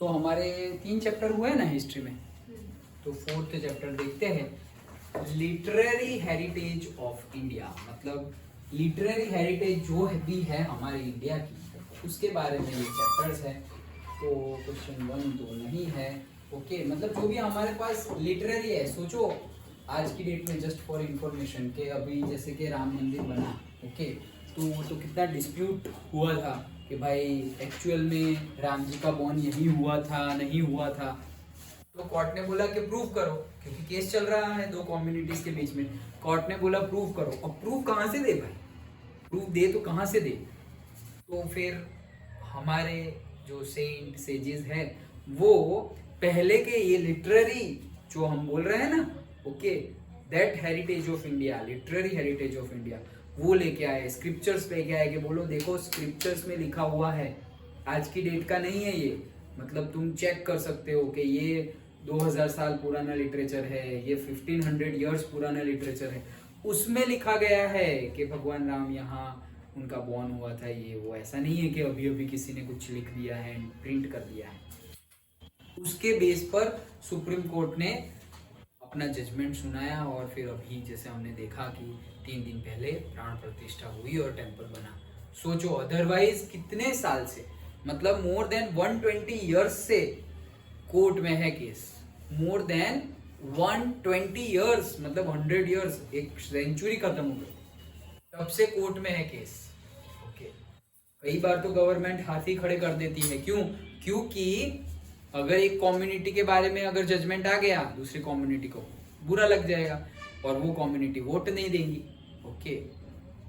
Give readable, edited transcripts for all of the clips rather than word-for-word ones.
तो हमारे 3 चैप्टर हुए हैं ना हिस्ट्री में, तो 4th चैप्टर देखते हैं, लिटरेरी हेरिटेज ऑफ इंडिया। मतलब लिटरेरी हेरिटेज जो भी है हमारे इंडिया की, उसके बारे में ये चैप्टर्स है। तो क्वेश्चन 1 तो नहीं है, ओके। मतलब जो भी हमारे पास लिटरेरी है, सोचो आज की डेट में, जस्ट फॉर इंफॉर्मेशन, के अभी जैसे कि राम मंदिर बना, ओके, तो कितना डिस्प्यूट हुआ था कि भाई एक्चुअल में राम जी का बॉर्न यही हुआ था, नहीं हुआ था। तो कोर्ट ने बोला कि प्रूव करो, क्योंकि केस चल रहा है 2 कम्युनिटीज के बीच में। कोर्ट ने बोला प्रूव करो। अब प्रूव कहाँ से दे भाई, प्रूफ दे तो कहाँ से दे? तो फिर हमारे जो सेंट सेजेस है वो पहले के ये लिटरेरी जो हम बोल रहे हैं ना, okay, that heritage of India, literary heritage of India, वो लेके आए, स्क्रिप्चर्स लेके आए कि बोलो देखो स्क्रिप्चर्स में लिखा हुआ है, आज की डेट का नहीं है ये। मतलब तुम चेक कर सकते हो कि ये 2000 साल पुराना लिटरेचर है, ये 1500 ईयर्स पुराना लिटरेचर है, उसमें लिखा गया है कि भगवान राम यहाँ उनका बॉर्न हुआ था, ये वो। ऐसा नहीं है कि अभी अभी किसी ने कुछ लिख दिया है, प्रिंट कर दिया है। उसके बेस पर सुप्रीम कोर्ट ने अपना जजमेंट सुनाया, और फिर अभी जैसे हमने देखा कि 3 दिन पहले प्राण प्रतिष्ठा हुई और टेम्पल बना। सोचो अदरवाइज कितने साल से, मतलब मोर देन 120 ईयर्स से कोर्ट में है केस, मोर देन 120 ईयर्स, मतलब 100 ईयर्स, एक सेंचुरी खत्म हो गई, तब से कोर्ट में है केस, ओके। कई बार तो गवर्नमेंट हाथ ही खड़े कर देती है, क्यों? क्योंकि अगर एक कम्युनिटी के बारे में अगर जजमेंट आ गया, दूसरी कम्युनिटी को बुरा लग जाएगा और वो कम्युनिटी वोट नहीं देंगी, okay.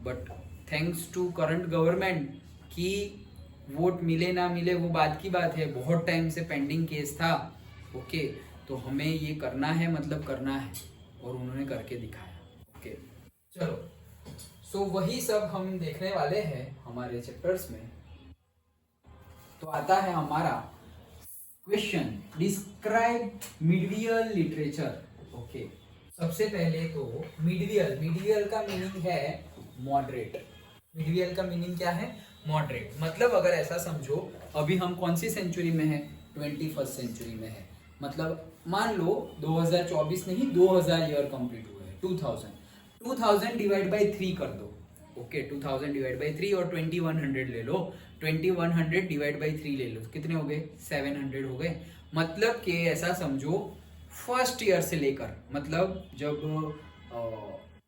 But thanks to current government कि वोट मिले ना मिले वो बात की बात है, बहुत टाइम से पेंडिंग केस था, ओके। तो हमें ये करना है, मतलब करना है, और उन्होंने करके दिखाया, ओके। चलो, सो वही सब हम देखने वाले हैं हमारे चैप्टर्स में। तो आता है हमारा question, describe medieval literature, okay. सबसे पहले तो मिडिवियल का मीनिंग है मॉडरेट। मिडिवियल का मीनिंग क्या है? मॉडरेट। मतलब अगर ऐसा समझो, अभी हम कौन सी सेंचुरी में है? 21st सेंचुरी में है। मतलब मान लो 2024 नहीं, 2000 ईयर कंप्लीट हुए हैं, 2000 डिवाइड बाई 3 कर दो, ओके। 2000 डिवाइड बाई 3 और 2100 ले लो, 2100 डिवाइड बाई 3 ले लो, कितने हो गए? 700 हो गए। मतलब कि ऐसा समझो फर्स्ट ईयर से लेकर, मतलब जब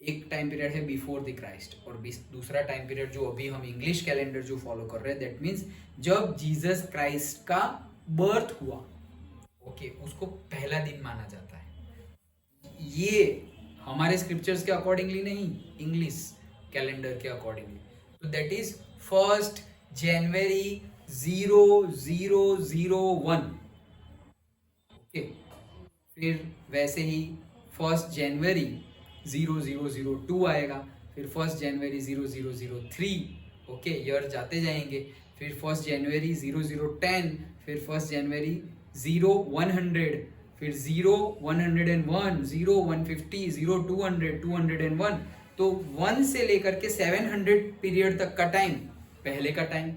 एक टाइम पीरियड है बिफोर द क्राइस्ट, और दूसरा टाइम पीरियड जो अभी हम इंग्लिश कैलेंडर जो फॉलो कर रहे हैं, दैट मीन्स जब जीसस क्राइस्ट का बर्थ हुआ, ओके, उसको पहला दिन माना जाता है। ये हमारे स्क्रिप्चर्स के अकॉर्डिंगली नहीं, इंग्लिश कैलेंडर के अकॉर्डिंगली। तो दैट इज 1 जनवरी 0001, ओके। फिर वैसे ही 1 जनवरी 0002 आएगा, फिर 1 जनवरी 0003, ओके, ईयर जाते जाएंगे। फिर 1 जनवरी 0010, फिर 1 जनवरी 0100, फिर 0101, 0150, 0200, 201। तो 1 से लेकर के 700 पीरियड तक का टाइम पहले का टाइम,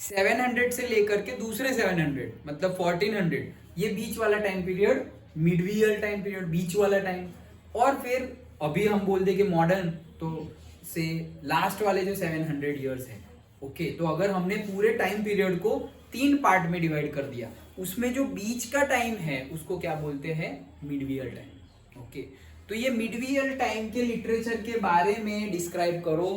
700 से लेकर के दूसरे 700, मतलब 1400, ये बीच वाला टाइम पीरियड मिडवियल टाइम पीरियड, बीच वाला टाइम। और फिर अभी हम बोल दे कि मॉडर्न, तो से लास्ट वाले जो 700 ईयर्स है, ओके। तो अगर हमने पूरे टाइम पीरियड को 3 पार्ट में डिवाइड कर दिया, उसमें जो बीच का टाइम है उसको क्या बोलते हैं? मिडवियल टाइम, ओके। तो ये मिडवियल टाइम के लिटरेचर के बारे में डिस्क्राइब करो,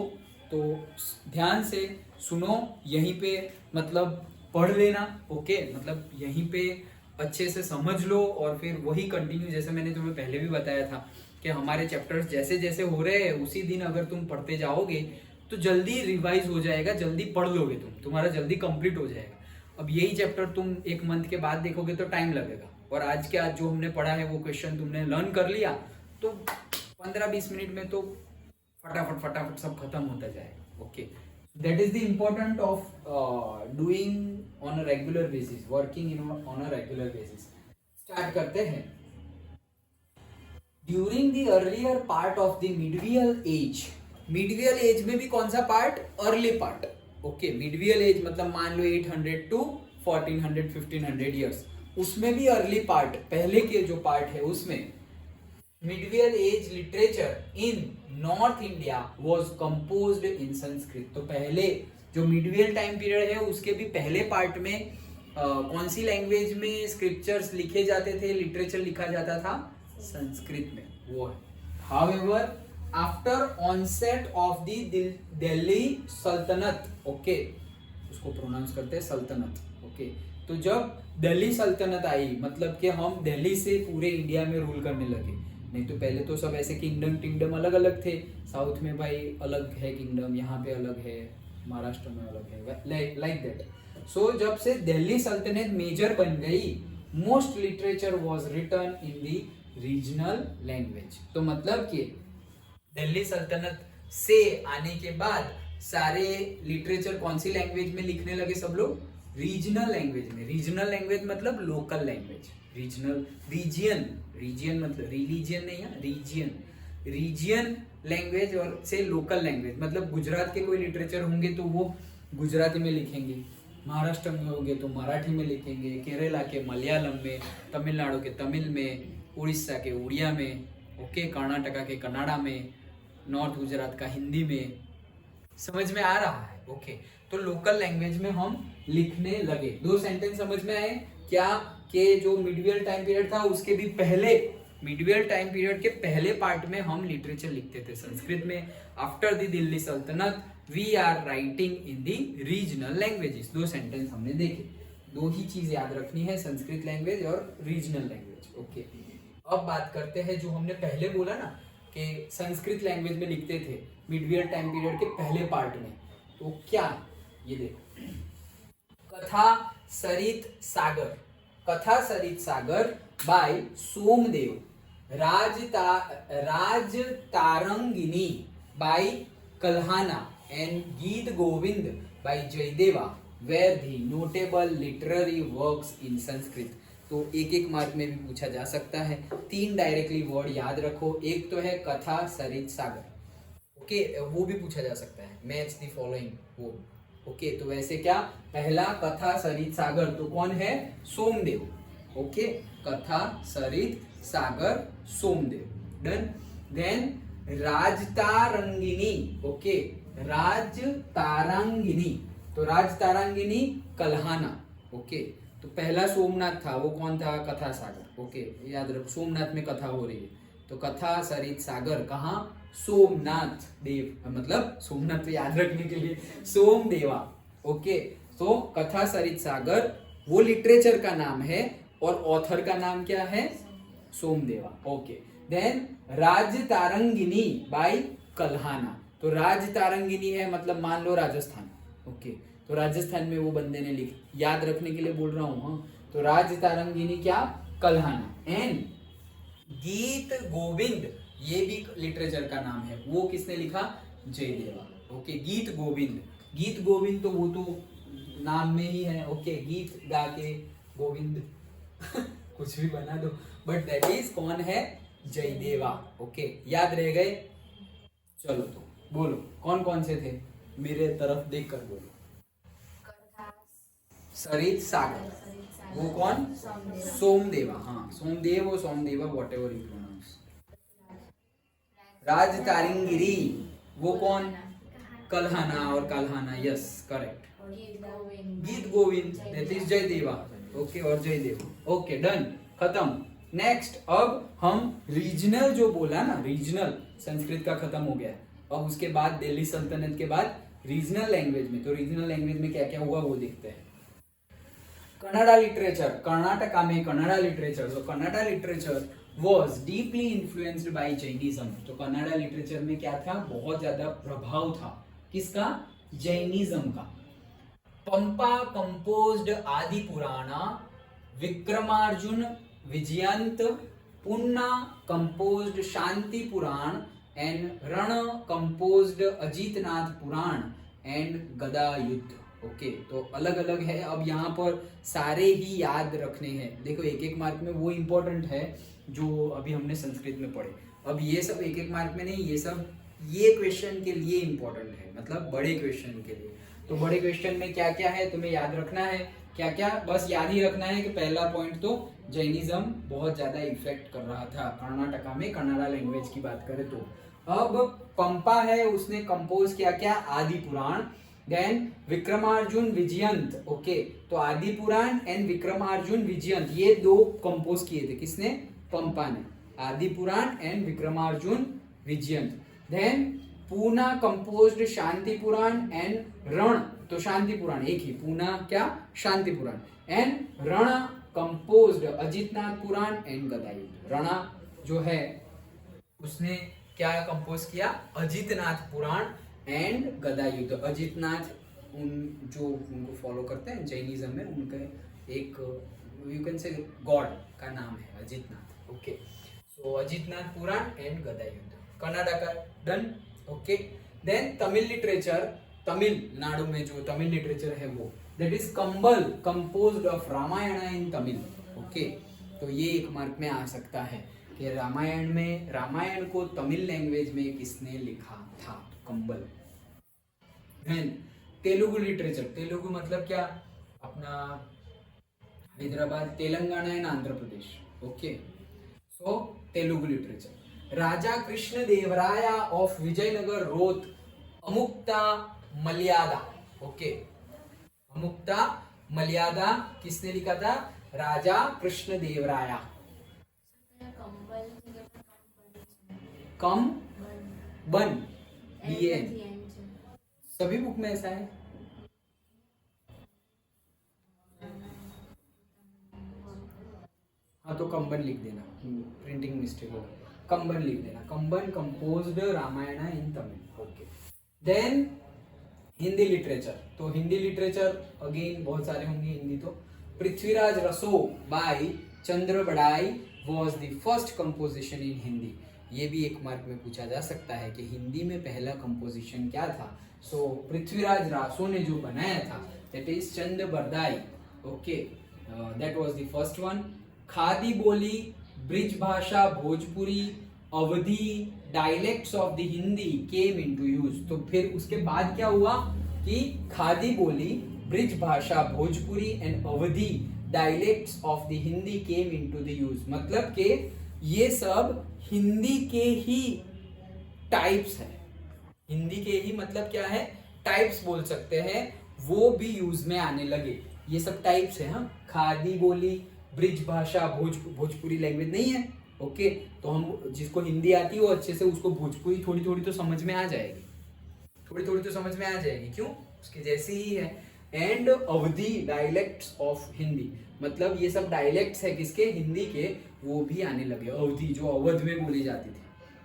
तो ध्यान से सुनो, यहीं पे मतलब पढ़ लेना, ओके। मतलब यहीं पे अच्छे से समझ लो, और फिर वही कंटिन्यू, जैसे मैंने तुम्हें पहले भी बताया था कि हमारे चैप्टर्स जैसे जैसे हो रहे हैं उसी दिन अगर तुम पढ़ते जाओगे तो जल्दी रिवाइज हो जाएगा, जल्दी पढ़ लोगे, तुम्हारा जल्दी कंप्लीट हो जाएगा। अब यही चैप्टर तुम 1 मंथ के बाद देखोगे तो टाइम लगेगा, और आज जो हमने पढ़ा है वो क्वेश्चन तुमने लर्न कर लिया तो 15-20 मिनट में तो फटाफट सब खत्म होता जाएगा, okay. That is the important of doing on a regular basis, working on a regular basis. Start करते हैं। During the earlier part of the medieval age, medieval age में भी कौन सा part? Early part, okay. Medieval age मतलब मान लो 800 to 1400-1500 years, उसमें भी अर्ली पार्ट, पहले के जो पार्ट है उसमें medieval age literature in north India was composed in Sanskrit. तो पहले जो मिडिवल टाइम पीरियड है उसके भी पहले पार्ट में कौन सी लैंग्वेज में स्क्रिप्चर्स लिखे जाते थे, लिटरेचर लिखा जाता था? संस्कृत में, वो है। However after onset of the Delhi sultanate, okay, उसको प्रोनाउंस करते हैं सल्तनत, ओके, तो जब दिल्ली सल्तनत आई, मतलब कि हम दिल्ली से पूरे इंडिया में रूल करने लगे। नहीं तो पहले तो सब ऐसे किंगडम अलग अलग थे, साउथ में भाई अलग है किंगडम, यहाँ पे अलग है, महाराष्ट्र में अलग है, लाइक दैट। सो जब से दिल्ली सल्तनत मेजर बन गई, most literature was written in the regional language. तो मतलब कि दिल्ली सल्तनत से आने के बाद सारे लिटरेचर कौन सी लैंग्वेज में लिखने लगे सब लोग? रीजनल लैंग्वेज में। रीजनल लैंग्वेज मतलब लोकल लैंग्वेज, रीजनल, रीजियन मतलब रिलीजियन नहीं है, रीजियन लैंग्वेज और से लोकल लैंग्वेज, मतलब गुजरात के कोई लिटरेचर होंगे तो वो गुजराती में लिखेंगे, महाराष्ट्र में होंगे तो मराठी में लिखेंगे, केरला के मलयालम में, तमिलनाडु के तमिल में, उड़ीसा के उड़िया में, ओके, कर्नाटका के कन्नड़ा में, नॉर्थ गुजरात का हिंदी में। समझ में आ रहा है? ओके, तो लोकल लैंग्वेज में हम लिखने लगे। दो सेंटेंस समझ में आए क्या? कि जो मिडिवल टाइम पीरियड था उसके भी पहले, मिडिवल टाइम पीरियड के पहले पार्ट में हम लिटरेचर लिखते थे संस्कृत में। After the Delhi sultanate we are writing in the regional languages. दो सेंटेंस हमने देखे, दो ही चीज याद रखनी है, संस्कृत लैंग्वेज और रीजनल लैंग्वेज, ओके। अब बात करते हैं जो हमने पहले बोला ना कि संस्कृत लैंग्वेज में लिखते थे मिडिवल टाइम पीरियड के पहले पार्ट में, तो क्या? ये देखो, कथा Sarit Sagar, Katha Sarit Sagar by Somadeva, Raj Tarangini by Kalhana and Gita Govinda by Jayadeva were the notable literary works in Sanskrit. तो एक एक मार्क में भी पूछा जा सकता है। 3 डायरेक्टली वर्ड याद रखो, एक तो है कथा सरित सागर, ओके, वो भी पूछा जा सकता है, मैच द फॉलोइंग वो, ओके। तो वैसे क्या, पहला कथा सरित सागर तो कौन है? सोमदेव, ओके, कथा सरित सागर सोमदेव, डन। देन राजतारंगिनी, ओके, राजतारंगिनी, तो राजतारंगिनी कल्हाना, ओके। तो पहला सोमनाथ था, वो कौन था? कथा सागर, ओके, याद रखो, सोमनाथ में कथा हो रही है, तो कथा सरित सागर कहाँ? सोमनाथ देव, मतलब सोमनाथ तो याद रखने के लिए सोमदेवा, ओके। तो कथा सरित सागर वो लिटरेचर का नाम है और ऑथर का नाम क्या है? सोमदेवा, ओके। देन राजतारंगिनी बाय कल्हाना, तो राजतारंगिनी है मतलब मान लो राजस्थान, ओके, तो राजस्थान में वो बंदे ने लिख, याद रखने के लिए बोल रहा हूँ, हाँ। तो राजतारंगिनी क्या? कल्हाना। एंड गीत गोविंद, ये भी लिटरेचर का नाम है, वो किसने लिखा? जयदेवा, ओके। गीत गोविंद, गीत गोविंद तो वो तो नाम में ही है, ओके, गीत गा के गोविंद कुछ भी बना दो, बट दैट इज कौन है? जयदेवा, ओके, याद रह गए? चलो तो बोलो कौन कौन से थे, मेरे तरफ देख कर बोलो। सरित सागर, वो कौन? सोमदेवा, हाँ, सोमदेव और सोमदेवा, वॉट एवर यू प्रोनाउंस। राजतारंगिनी, वो कौन? कल्हाना और कल्हाना, यस, करेक्ट। गीत Govind, that is Jayadeva, okay, और जयदेव, ओके, डन, खत्म। नेक्स्ट, अब हम रीजनल जो बोला ना, रीजनल संस्कृत का खत्म हो गया, अब उसके बाद दिल्ली सल्तनत के बाद रीजनल लैंग्वेज में, तो रीजनल लैंग्वेज में क्या क्या हुआ वो देखते हैं। कन्नड़ा लिटरेचर, कर्नाटका में कन्नड़ा लिटरेचर, तो Kannada literature was deeply influenced by Jainism। तो कन्नड़ा लिटरेचर में क्या था? बहुत ज्यादा प्रभाव था, किसका? जैनिज्म का। पंपा composed Adi Purana, Vikramarjuna Vijayant Ponna composed Shanti Purana and Ranna composed Ajitanatha Purana and Gada Yuddha, okay. तो अलग अलग है, अब यहाँ पर सारे ही याद रखने हैं। देखो एक एक मार्क में वो इंपॉर्टेंट है जो अभी हमने संस्कृत में पढ़े, अब ये सब एक एक मार्क में नहीं, ये सब ये क्वेश्चन के लिए इंपॉर्टेंट है, मतलब बड़े क्वेश्चन के लिए। तो बड़े क्वेश्चन में क्या क्या है तुम्हें याद रखना है क्या क्या बस याद ही रखना है कि पहला पॉइंट तो जैनिज्म बहुत ज्यादा इफेक्ट कर रहा था कर्नाटका में, कन्नड़ा लैंग्वेज की बात करें तो। अब पंपा है, उसने कंपोज किया क्या, आदि पुराण। देन विक्रमार्जुन विजयंत, ओके, तो आदि पुराण एंड विक्रमार्जुन विजयंत ये दो कंपोज किए थे, किसने, पंपा ने, Adi Purana and Vikramarjuna Vijayant. Then Ponna composed Shanti Purana and Ranna, तो शांति पुराण एक ही, पूना क्या, Shanti Purana, and Ranna composed Ajitanatha Purana and Gadayuddha. Ranna जो है उसने क्या कंपोज किया, अजितनाथ पुराण एंड गदायुद्ध। अजितनाथ उन जो उनको फॉलो करते हैं जैनिज्म में, उनके एक यू कैन से गॉड का नाम है Ajitanatha, okay. So Ajitanatha Purana and Gadayuddha, Karnataka का done, okay. Then Tamil literature, Tamil Nadu में जो तमिल लिटरेचर है वो, that is Kamban composed of Ramayana in Tamil, okay. तो ये एक मार्क में आ सकता है कि रामायण में, रामायण को तमिल लैंग्वेज में किसने लिखा था, कंबल। देन तेलुगु लिटरेचर, तेलुगु मतलब क्या, अपना Hyderabad, Telangana and Andhra Pradesh, okay. So Telugu literature, Raja Krishna Devaraya of Vijayanagar wrote Amukta Malyada, okay. Amukta Malyada किसने लिखा था, राजा कृष्ण देवराया। कम बन, सभी बुक में ऐसा है। हाँ तो कंबन लिख देना, प्रिंटिंग मिस्टेक होगा, कंबन लिख देना, Kamban composed Ramayana in Tamil, okay. Then Hindi literature, तो हिंदी लिटरेचर अगेन बहुत सारे होंगे हिंदी तो, पृथ्वीराज रसो बाय चंद्र बड़ाई was the first composition in Hindi. ये भी एक मार्क में पूछा जा सकता है कि हिंदी में पहला कंपोजिशन क्या था। सो पृथ्वीराज रासो ने जो बनाया था that is Chand Bardai, okay, that was the first one. Khadi Boli, Brij Bhasha, Bhojpuri, Awadhi, dialects of the Hindi came into use. तो फिर उसके बाद क्या हुआ कि khadi Boli, Brij Bhasha, Bhojpuri and Awadhi dialects of the Hindi came into the use. मतलब कि ये सब हिंदी के ही टाइप्स हैं, हिंदी के ही मतलब क्या है, टाइप्स बोल सकते हैं, वो भी यूज में आने लगे। ये सब टाइप्स है, हाँ, खादी बोली, ब्रिज भाषा, भोजपुरी लैंग्वेज नहीं है, ओके। तो हम जिसको हिंदी आती है वो अच्छे से उसको भोजपुरी थोड़ी थोड़ी तो समझ में आ जाएगी, थोड़ी थोड़ी तो समझ में आ जाएगी, क्यों, उसके जैसी ही है। And Awadhi dialects of Hindi, मतलब ये सब डायलेक्ट्स है किसके, हिंदी के, वो भी आने लगे। अवधी जो अवध में बोली जाती थी,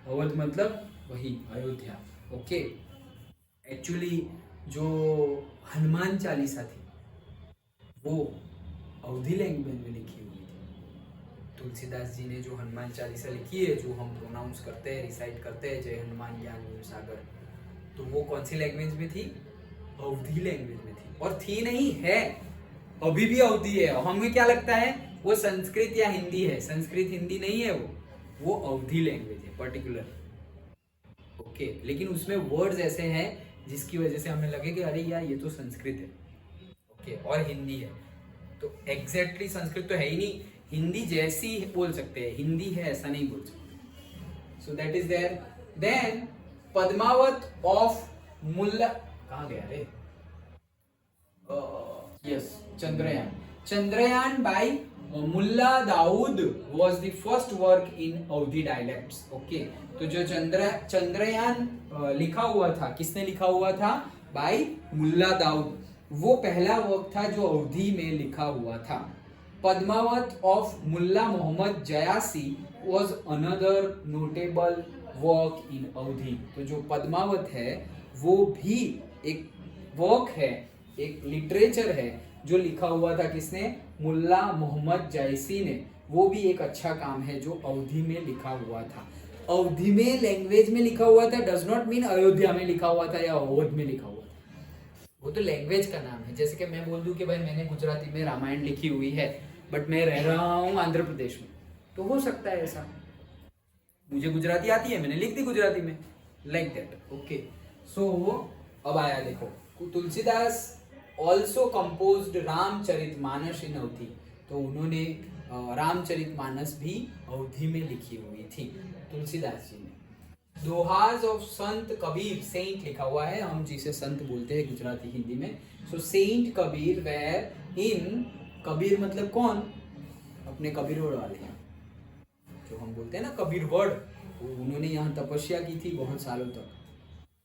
अवध मतलब वही अयोध्या, ओके। एक्चुअली जो हनुमान चालीसा थी वो अवधी लैंग्वेज में लिखी हुई थी। तुलसीदास जी ने जो हनुमान चालीसा लिखी है, जो हम प्रोनाउंस करते हैं, रिसाइट करते हैं, जय हनुमान ज्ञान गुण सागर, तो वो कौन सी लैंग्वेज में थी, अवधी लैंग्वेज में थी। और थी नहीं, है, अभी भी अवधी है। हमें क्या लगता है वो संस्कृत या हिंदी है, संस्कृत हिंदी नहीं है, वो अवधी लैंग्वेज है पर्टिकुलर, ओके। लेकिन उसमें वर्ड्स ऐसे हैं जिसकी वजह से हमें लगे कि अरे यार ये तो संस्कृत है, ओके, और हिंदी है। तो एग्जैक्टली संस्कृत तो है ही नहीं, हिंदी जैसी बोल सकते हैं, हिंदी है ऐसा नहीं बोल सकते। So that is there. Then Padmavat of Mulla, कहाँ गया रे, yes, Chandrayan, Chandrayan by Mulla Daud was the first work in Awadhi dialects, okay. तो जो चंद्रयान लिखा हुआ था, किसने लिखा हुआ था, बाय मुल्ला दाऊद, वो पहला वर्क था जो अवधी में लिखा हुआ था। Padmavat of Mulla Mohammad Jayasi was another notable work in Awadhi. तो जो पद्मावत है वो भी एक वर्क है, एक लिटरेचर है जो लिखा हुआ था किसने, मुल्ला मोहम्मद जैसी ने। वो भी एक अच्छा काम है जो अवधी में लिखा हुआ था। अवधी में लैंग्वेज में लिखा हुआ था डज नॉट मीन अयोध्या में लिखा हुआ था या अवध में लिखा हुआ था, वो तो लैंग्वेज का नाम है। जैसे कि मैं बोल दूं कि भाई मैंने गुजराती में रामायण लिखी हुई है बट मैं रह रहा हूँ आंध्र प्रदेश में, तो हो सकता है ऐसा, मुझे गुजराती आती है मैंने लिख दी गुजराती में, लाइक दैट, ओके। सो अब आया देखो, तुलसीदास ऑल्सो कंपोज्ड रामचरितमानस इन अवधि, तो उन्होंने रामचरितमानस भी अवधि में लिखी हुई थी तुलसीदास जी ने। दोहाज ऑफ संत कबीर, सेंट लिखा हुआ है, हम जिसे संत बोलते हैं गुजराती हिंदी में। सो सेंट कबीर वेर इन, कबीर मतलब कौन, अपने कबीरवड़ वाले हैं, जो हम बोलते हैं ना कबीरवड़, उन्होंने यहाँ तपस्या की थी बहुत सालों तक,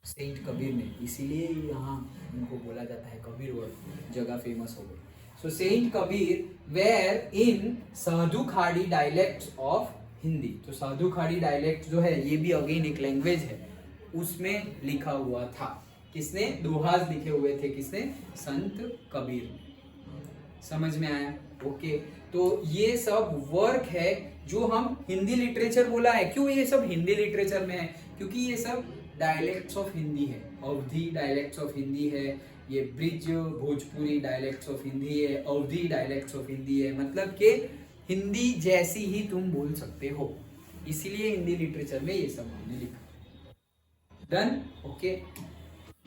सेंट कबीर ने, इसीलिए यहाँ उनको बोला जाता है कबीरवड़, जगह फेमस हो गई। सो सेंट कबीर वेर इन साधु खाड़ी डायलेक्ट्स ऑफ हिंदी, तो साधु खाड़ी डायलेक्ट जो है ये भी अगेन एक लैंग्वेज है, उसमें लिखा हुआ था। किसने, दोहाज लिखे हुए थे, किसने, संत कबीर ने। समझ में आया? ओके, तो ये सब वर्क है जो हम हिंदी लिटरेचर बोला है। क्यों ये सब हिंदी लिटरेचर में है? क्योंकि ये सब डायलेक्ट्स ऑफ हिंदी है, अवधी डायलेक्ट्स ऑफ हिंदी है, ये bridge Bhojpuri dialects of Hindi है, अवधी डायलेक्ट्स ऑफ हिंदी है, मतलब कि हिंदी जैसी ही तुम बोल सकते हो, इसीलिए हिंदी लिटरेचर में ये सब हमने लिखा। Done? Okay,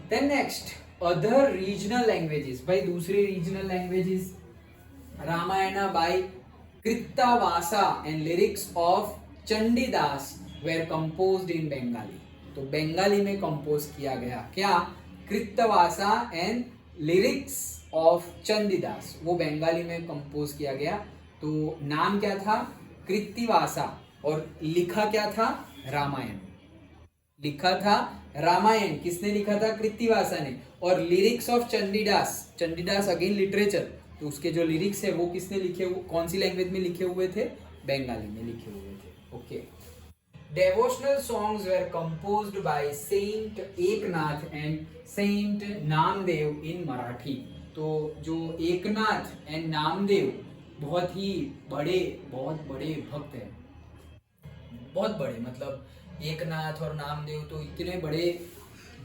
then next other regional languages. भाई दूसरी regional languages, Ramayana by Krittivasa and lyrics of Chandidas were composed in Bengali, तो बंगाली में कंपोज किया गया। क्या? Krittivasa and lyrics of Chandidas, वो बंगाली में कंपोज किया गया। तो नाम क्या था? कृत्तिवासा, और लिखा क्या था? रामायण। लिखा था रामायण, किसने लिखा था? कृत्तिवासा ने। और lyrics of Chandidas, Chandidas again literature, तो उसके जो लिरिक्स है वो किसने लिखे, कौन सी लैंग्वेज में लिखे हुए थे? बंगाली में लिखे हुए थे। Okay, devotional songs were composed by Saint Eknath and Saint Namdev in Marathi, तो जो एकनाथ एंड नामदेव बहुत बड़े भक्त हैं, बहुत बड़े, मतलब एकनाथ और नामदेव तो इतने बड़े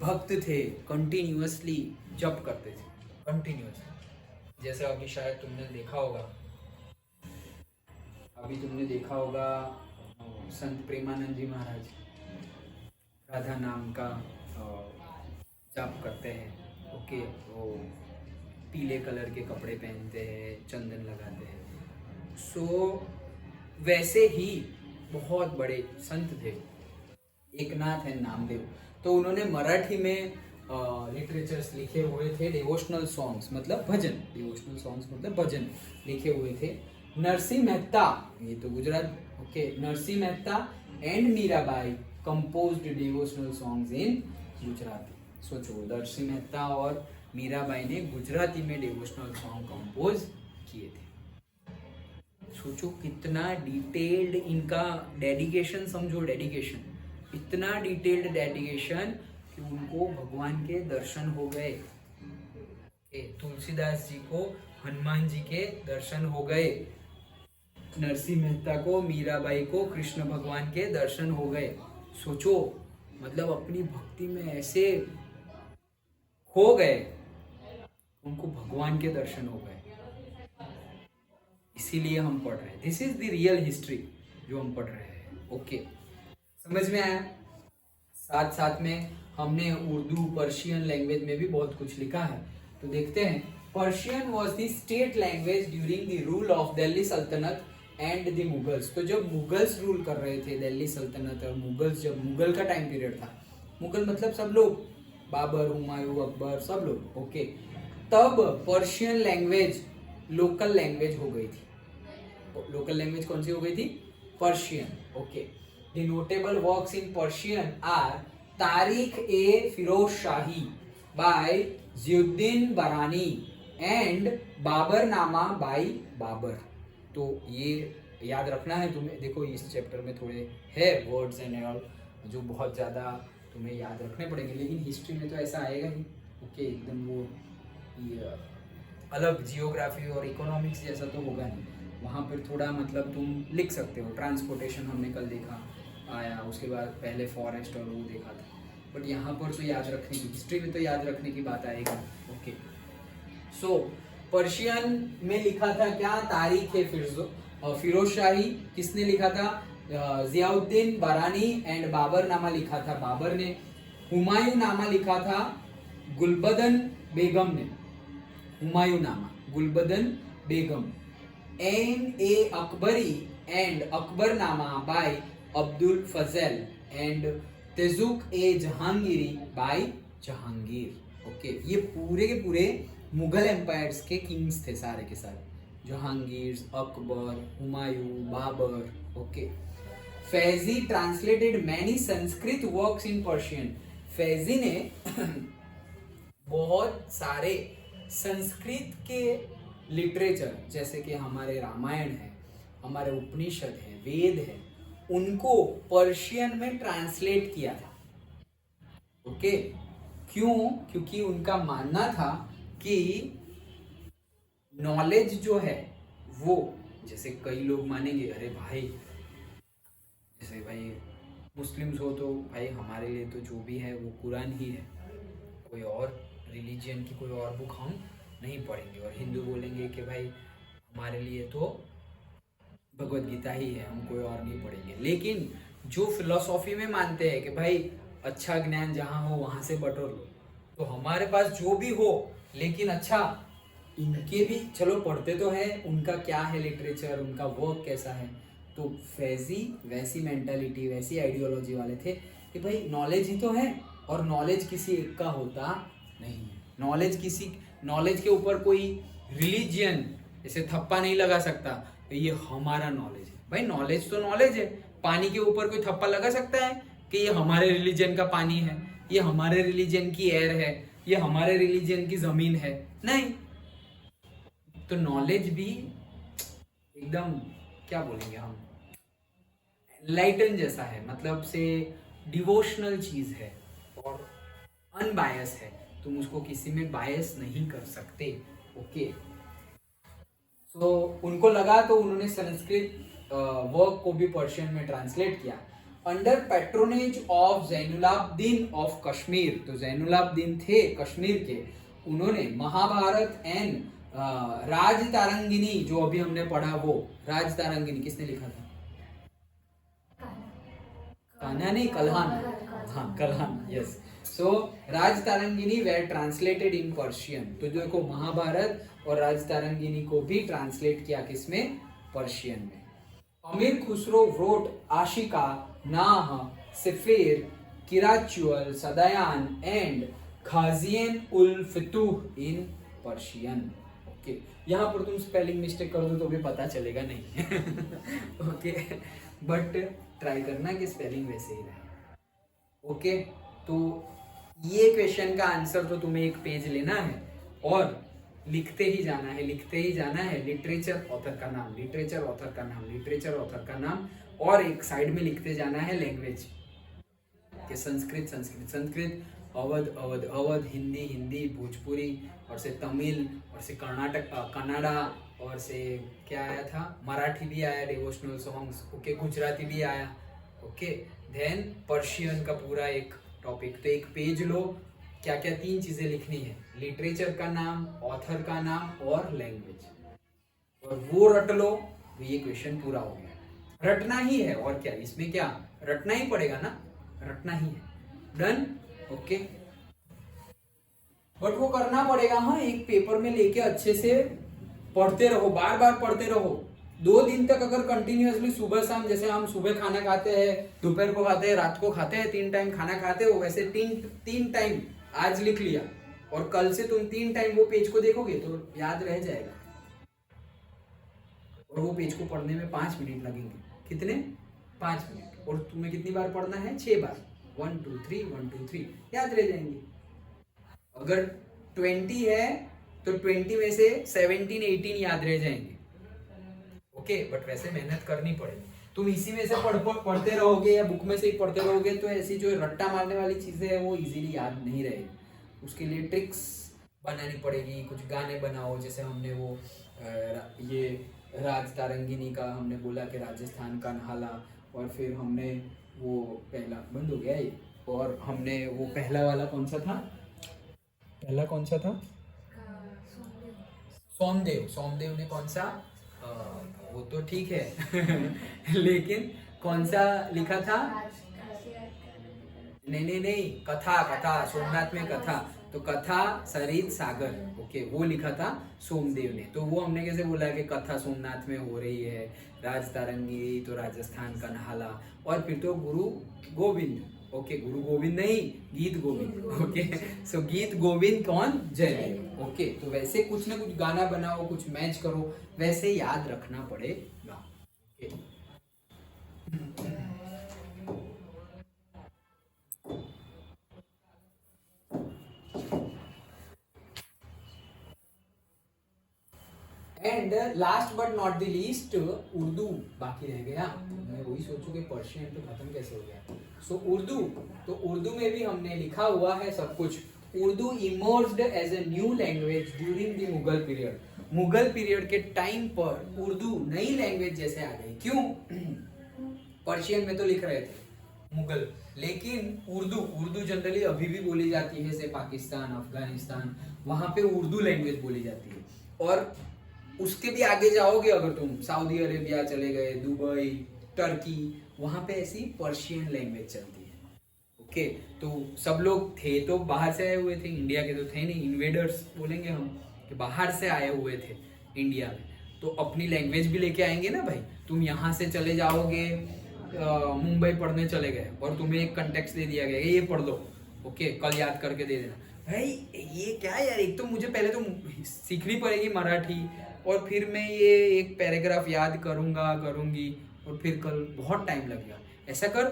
भक्त थे, कंटिन्यूअसली जप करते थे, कंटिन्यूअसली। जैसे अभी शायद तुमने देखा होगा संत प्रेमानंद जी महाराज राधा नाम का जाप करते हैं। ओके, वो पीले कलर के कपड़े पहनते हैं, चंदन लगाते हैं। सो वैसे ही बहुत बड़े संत थे एकनाथ एंड नामदेव, तो उन्होंने मराठी में लिटरेचर्स लिखे हुए थे, डिवोशनल सॉन्ग्स मतलब भजन, डिवोशनल सॉन्ग्स मतलब भजन लिखे हुए थे। नरसिंह मेहता, ये तो Gujarat, okay, Narsinh Mehta and Mirabai composed devotional songs in Gujarati. सोचो, नरसिंह मेहता और मीराबाई ने गुजराती में डिवोशनल सॉन्ग कंपोज किए थे। सोचो कितना डिटेल्ड इनका डेडिकेशन, समझो डेडिकेशन, इतना डिटेल्ड डेडिकेशन कि उनको भगवान के दर्शन हो गए। तुलसीदास जी को हनुमान जी के दर्शन हो गए, नरसिंह मेहता को, मीराबाई को कृष्ण भगवान के दर्शन हो गए। सोचो, मतलब अपनी भक्ति में ऐसे खो गए, उनको भगवान के दर्शन हो गए। इसीलिए हम पढ़ रहे हैं, this is the real history जो हम पढ़ रहे हैं। ओके, समझ में आया? साथ साथ में हमने उर्दू, पर्शियन लैंग्वेज में भी बहुत कुछ लिखा है, तो देखते हैं। Persian was the state language during the rule of Delhi सल्तनत एंड द मुगल्स, तो जब मुगल्स रूल कर रहे थे दिल्ली सल्तनत, और मुगल्स, जब मुगल का टाइम पीरियड था, मुगल मतलब सब लोग, बाबर, हुमायूं, अकबर, सब लोग। ओके, तब पर्शियन लैंग्वेज लोकल लैंग्वेज हो गई थी। लोकल लैंग्वेज कौन सी हो गई थी? Persian. Okay, the notable works in Persian are Tarikh e Firoz shahi bye जियुद्दीन बरानी एंड बाबरनामा बाय बाबर। तो ये याद रखना है तुम्हें। देखो, इस चैप्टर में थोड़े है वर्ड्स एंड ऑल जो बहुत ज़्यादा तुम्हें याद रखने पड़ेंगे, लेकिन हिस्ट्री में तो ऐसा आएगा ही। ओके, एकदम वो ये अलग जियोग्राफी और इकोनॉमिक्स जैसा तो होगा नहीं, वहाँ पर थोड़ा मतलब तुम लिख सकते हो। ट्रांसपोर्टेशन हमने कल देखा आया, उसके बाद पहले फॉरेस्ट और वो देखा था, बट यहाँ पर तो याद रखने की, हिस्ट्री में तो याद रखने की बात आएगी। ओके, सो पर्शियन में लिखा था क्या? तारीख है फिरोज शाही, किसने लिखा था? जियाउद्दीन बरानी एंड बाबर नामा लिखा था बाबर ने। हुमायूं नामा लिखा था गुलबदन बेगम ने। हुमायूनामा, गुलबदन बेगम, N.A. Akbari and Akbarnama by Abdul Fazal and Tezuk-e Jahangiri by Jahangir. Okay, ये पूरे के पूरे मुगल एम्पायर्स के किंग्स थे सारे के सारे, Jahangir, Akbar, Humayun, Babur. Okay. Faizi translated many Sanskrit works in Persian. Faizi ने बहुत सारे संस्कृत के लिटरेचर, जैसे कि हमारे रामायण है, हमारे उपनिषद है, वेद है, उनको पर्शियन में ट्रांसलेट किया था. ओके. क्यों? क्योंकि उनका मानना था कि नॉलेज जो है वो, जैसे कई लोग मानेंगे अरे भाई, जैसे भाई मुस्लिम्स हो तो भाई हमारे लिए तो जो भी है वो कुरान ही है, कोई और रिलीजियन की कोई और बुक हम नहीं पढ़ेंगे. और हिंदू बोलेंगे कि भाई हमारे लिए तो भगवत गीता ही है, हम कोई और नहीं पढ़ेंगे. लेकिन जो फिलॉसफी में मानते हैं कि भाई अच्छा ज्ञान जहाँ हो वहाँ से बटोर लो, तो हमारे पास जो भी हो, लेकिन अच्छा इनके भी चलो पढ़ते तो है, उनका क्या है लिटरेचर, उनका वर्क कैसा है. तो फैजी वैसी मेंटालिटी, वैसी आइडियोलॉजी वाले थे कि भाई नॉलेज ही तो है, और नॉलेज किसी एक का होता नहीं है. नॉलेज के ऊपर कोई रिलीजियन जैसे थप्पा नहीं लगा सकता, तो ये हमारा नॉलेज है. भाई नॉलेज तो नॉलेज है, पानी के ऊपर कोई थप्पा लगा सकता है कि ये हमारे रिलीजन का पानी है, ये हमारे रिलीजन की एयर है, ये हमारे रिलीजन की जमीन है? नहीं. तो नॉलेज भी एकदम क्या बोलेंगे हम, लाइटन जैसा है, मतलब से डिवोशनल चीज है और अनबायस है. तुम उसको किसी में बायस नहीं कर सकते. ओके. तो उनको लगा, तो उन्होंने संस्कृत वर्क को भी पर्शियन में ट्रांसलेट किया under patronage of Zainulabidin of Kashmir. तो जैनुलाब्दीन थे कश्मीर के. उन्होंने महाभारत एंड राजतारंगिनी, जो अभी हमने पढ़ा, वो राजतारंगिनी किसने लिखा था? कान्हा नहीं, कल्हान. हाँ, Kalhana. Yes. So Rajatarangini were translated in Persian. तो देखो महाभारत और राजतारंगिनी को भी ट्रांसलेट किया किसमें? पर्शियन में. अमीर खुसरो wrote आशिका, नाह, सिफिर, किराचुअल, सदायान and Khazain ul Futuh in Persian. Okay. यहाँ पर तुम स्पेलिंग मिस्टेक कर दो तो भी पता चलेगा नहीं. ओके. बट ट्राई करना कि स्पेलिंग वैसे ही रहे. ओके. तो ये क्वेश्चन का आंसर तो तुम्हें एक पेज लेना है और लिखते ही जाना है. लिटरेचर ऑथर का नाम, लिटरेचर ऑथर का नाम, लिटरेचर ऑथर का नाम, और एक साइड में लिखते जाना है लैंग्वेज के संस्कृत, अवध, हिंदी, भोजपुरी, और से तमिल, और से कन्नाडा, और से क्या आया था, मराठी भी आया, डिवोशनल सॉन्ग्स. ओके. गुजराती भी आया. ओके. देन पर्शियन का पूरा एक टॉपिक. तो एक पेज लो, क्या क्या 3 चीजें लिखनी है, लिटरेचर का नाम, ऑथर का नाम और लैंग्वेज, और वो रट लो तो ये क्वेश्चन पूरा हो गया. रटना ही है और क्या, इसमें क्या रटना ही पड़ेगा ना, रटना ही है. डन. ओके. बट वो करना पड़ेगा. हाँ, एक पेपर में लेके अच्छे से पढ़ते रहो, बार बार पढ़ते रहो. 2 दिन तक अगर कंटिन्यूअसली सुबह शाम, जैसे हम सुबह खाना खाते हैं, दोपहर को खाते हैं, रात को खाते हैं, 3 टाइम खाना खाते हो, वैसे 3 टाइम आज लिख लिया, और कल से तुम 3 टाइम वो पेज को देखोगे तो याद रह जाएगा. और वो पेज को पढ़ने में 5 मिनट लगेंगे. कितने? 5 मिनट. और तुम्हें कितनी बार पढ़ना है? 6 बार. 1 2 3 1 2 3 याद रह जाएंगे. अगर 20 है तो 20 में से 17 18 याद रह जाएंगे. ओके. बट वैसे मेहनत करनी पड़ेगी. तुम इसी में से पढ़ते रहोगे या बुक में से ही पढ़ते रहोगे तो ऐसी जो रट्टा मारने वाली चीजें है वो इजीली याद नहीं रहेगी. उसके लिए ट्रिक्स बनानी पड़ेगी. कुछ गाने बनाओ, जैसे हमने वो ये राजतारंगिनी का हमने बोला कि राजस्थान का नहाला, और फिर हमने वो पहला बंद हो गया ये, और हमने वो पहला वाला कौन सा था? सोमदेव ने कौन सा? वो तो ठीक है. लेकिन कौन सा लिखा था? नहीं, कथा. सोमनाथ में कथा. तो कथा सरित सागर, ओके, वो लिखा था सोमदेव ने। तो वो हमने कैसे बोला कि कथा सोमनाथ में हो रही है, राज तारंगी तो राजस्थान का नहाला, और फिर तो गुरु गोविंद, ओके, गुरु गोविंद नहीं, गीत गोविंद, ओके। सो गीत गोविंद कौन? जयदेव, ओके। तो वैसे कुछ ना कुछ गाना बनाओ, कुछ मैच करो, वैसे याद रखना पड़ेगा, okay. And last but not the least, Urdu बाकी रह गया। मैं वही सोचूं कि पर्शियन तो खत्म कैसे हो गया। सो उर्दू, तो उर्दू में भी हमने लिखा हुआ है सब कुछ। Urdu emerged as a new language during the Mughal period. Mughal period के टाइम पर उर्दू नई लैंग्वेज जैसे आ गई। क्यों? पर्शियन में तो लिख रहे थे मुगल, लेकिन उर्दू जनरली अभी भी बोली जाती है, जैसे पाकिस्तान, अफगानिस्तान, वहां पे उर्दू लैंग्वेज बोली जाती है। और उसके भी आगे जाओगे अगर तुम, सऊदी अरेबिया चले गए, दुबई, टर्की, वहां पे ऐसी पर्शियन लैंग्वेज चलती है, ओके। तो सब लोग थे तो बाहर से आए हुए थे, इंडिया के तो थे नहीं, इन्वेडर्स बोलेंगे हम, कि बाहर से आए हुए थे इंडिया में, तो अपनी लैंग्वेज भी लेके आएंगे ना भाई। तुम यहाँ से चले जाओगे, मुंबई पढ़ने चले गए और तुम्हें एक कंटेक्स्ट दे दिया गया, ये पढ़ लो, ओके, कल याद करके दे देना। भाई ये क्या यार, एक तो मुझे पहले तो सीखनी पड़ेगी मराठी, और फिर मैं ये एक पैराग्राफ याद करूंगी, और फिर कल बहुत टाइम लग गया। ऐसा कर,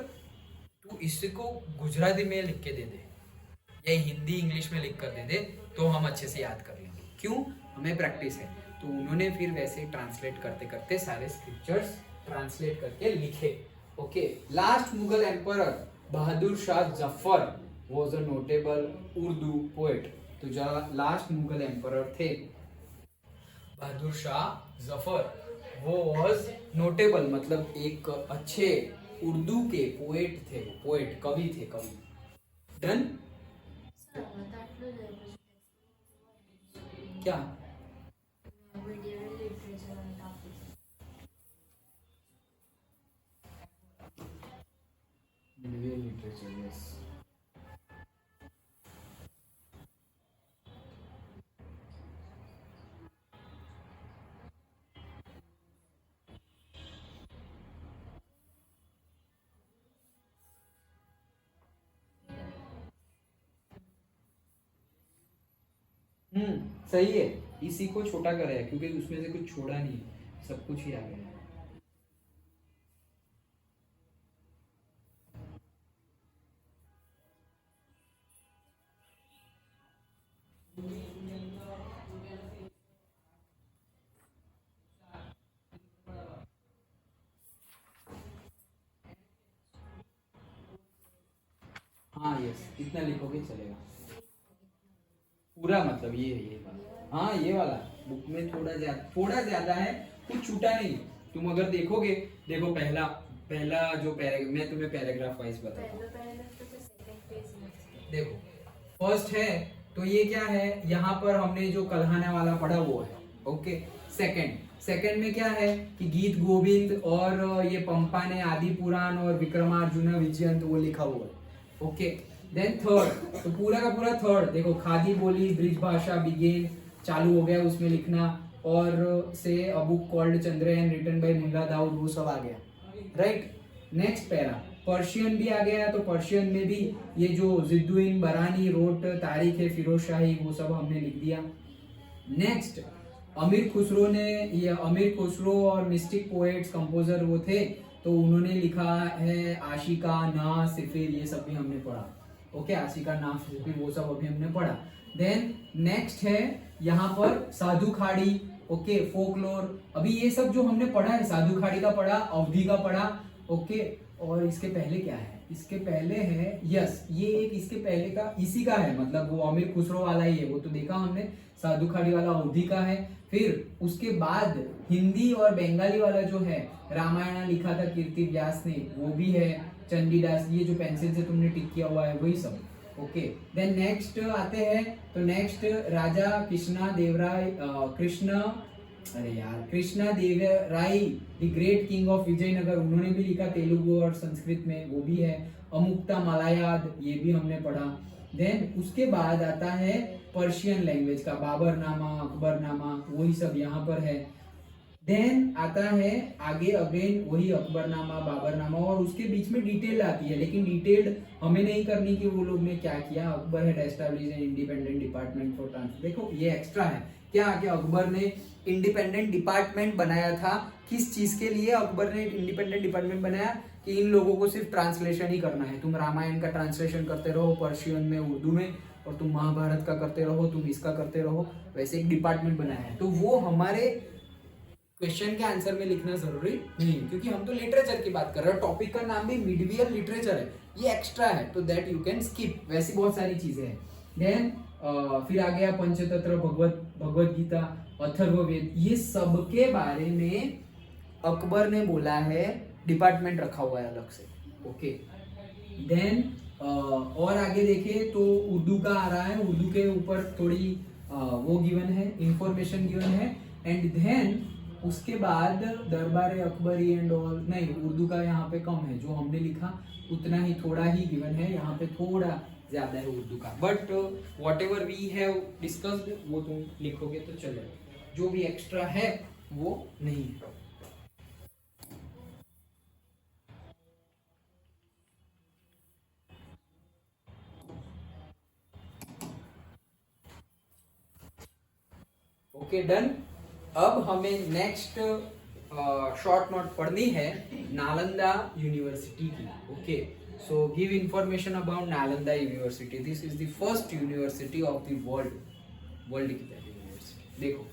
तू इसको गुजराती में लिख के दे दे, या हिंदी इंग्लिश में लिख कर दे दे, तो हम अच्छे से याद कर लेंगे। क्यों? हमें प्रैक्टिस है। तो उन्होंने फिर वैसे ट्रांसलेट करते करते सारे स्क्रिप्चर्स ट्रांसलेट करके लिखे, okay. Last Mughal emperor Bahadur Shah Zafar was a notable Urdu poet. तो जो लास्ट मुगल एम्परर थे बहादुर शाह जफर, वो वॉज नोटेबल, मतलब एक अच्छे उर्दू के पोएट थे, पोएट, कवि थे, कवि। डन? क्या? Literature, yes. सही है, इसी को छोटा करा है क्योंकि उसमें से कुछ छोड़ा नहीं है, सब कुछ ही आ गया है। हाँ यस, इतना लिखोगे चलेगा पूरा, मतलब ये वाला, हाँ ये वाला बुक में थोड़ा ज्यादा है, कुछ छूटा नहीं। तुम अगर देखोगे, देखो पहला जो पैराग्राफ, मैं तुम्हें पैराग्राफ वाइज बताता हूँ। देखो फर्स्ट है, तो ये क्या है, यहाँ पर हमने जो कल्हाना वाला पढ़ा वो है, ओके। सेकंड में क्या है कि गीत गोविंद और ये पंपा ने आदि पुराण और विक्रमार्जुन विजयंत वो लिखा हुआ है, ओके। देन थर्ड, तो पूरा का पूरा थर्ड देखो, खादी बोली ब्रिज भाषा बिगेन चालू हो गया उसमें लिखना, और say a book called Chandrayan written by Mulla Daud, वो सब आ गया, राइट। नेक्स्ट पैरा पर्शियन भी आ गया, तो पर्शियन में भी ये जो जिद्दुइन बरानी रोट तारीख है फिरोज शाही, वो सब हमने लिख दिया। नेक्स्ट अमीर खुसरो ने, ये अमीर खुसरो और मिस्टिक पोएट्स कंपोजर वो थे, तो उन्होंने लिखा है आशिका ना सिफिर, ये सब भी हमने पढ़ा, ओके। आशिका ना सिफिर वो सब अभी हमने पढ़ा। देन नेक्स्ट है यहाँ पर साधु खाड़ी, ओके, फोकलोर, अभी ये सब जो हमने पढ़ा है, साधु खाड़ी का पढ़ा, अवधि का पढ़ा, ओके। और इसके पहले क्या है, इसके पहले है, यस, ये एक इसके पहले का इसी का है, मतलब वो अमीर खुसरो वाला ही है, वो तो देखा हमने, साधु खाड़ी वाला अवधि का है। फिर उसके बाद हिंदी और बंगाली वाला जो है, रामायण लिखा था कीर्ति व्यास ने, वो भी है, चंडीदास, ये जो पेंसिल से तुमने टिक किया हुआ है वही सब, ओके। देन नेक्स्ट आते हैं, तो next Raja Krishna Devaraya Krishna Devaraya the great king of Vijayanagar, उन्होंने भी लिखा तेलुगु और संस्कृत में, वो भी है। अमुक्ता मलायाद, ये भी हमने पढ़ा। देन उसके बाद आता है पर्शियन लैंग्वेज का बाबरनामा, अकबरनामा, वही सब यहाँ पर है। देन आता है आगे अगेन वही अकबरनामा, बाबरनामा, और उसके बीच में डिटेल आती है, लेकिन डिटेल्ड हमें नहीं करनी कि वो लोग ने क्या किया। Akbar had established an independent department for transport. देखो ये एक्स्ट्रा है क्या, कि अकबर ने इंडिपेंडेंट डिपार्टमेंट बनाया था। किस चीज के लिए अकबर ने इंडिपेंडेंट डिपार्टमेंट बनाया? कि इन लोगों को सिर्फ ट्रांसलेशन ही करना है। तुम रामायण का ट्रांसलेशन करते रहो पर्शियन में, उर्दू में, और तुम महाभारत का करते रहो, तुम इसका करते रहो। वैसे एक डिपार्टमेंट बनाया है। तो वो हमारे क्वेश्चन के आंसर में लिखना जरूरी नहीं है, क्योंकि हम तो लिटरेचर की बात कर रहे हैं। टॉपिक का नाम भी मिडिवियल लिटरेचर है, ये एक्स्ट्रा है, तो दैट यू कैन स्किप। वैसी बहुत सारी चीजें हैं। देन फिर आ गया पंचतंत्र, भगवत गीता, अथर्ववेद, ये सब के बारे में अकबर ने बोला है, डिपार्टमेंट रखा हुआ है अलग से। ओके, देन और आगे देखें तो उर्दू का आ रहा है। उर्दू के ऊपर थोड़ी वो गिवन है, इंफॉर्मेशन गिवन है। एंड देन उसके बाद दरबार अकबरी एंड ऑल, नहीं उर्दू का यहाँ पे कम है, जो हमने लिखा उतना ही, थोड़ा ही गिवन है, यहाँ पे थोड़ा ज्यादा है उर्दू का। But whatever we have discussed वो तुम लिखोगे तो चलेगा, जो भी एक्स्ट्रा है वो नहीं है। Okay done. अब हमें नेक्स्ट शॉर्ट नोट पढ़नी है नालंदा यूनिवर्सिटी की। Okay, so give information about Nalanda university. This is the first university of the world. World की पहली यूनिवर्सिटी। देखो,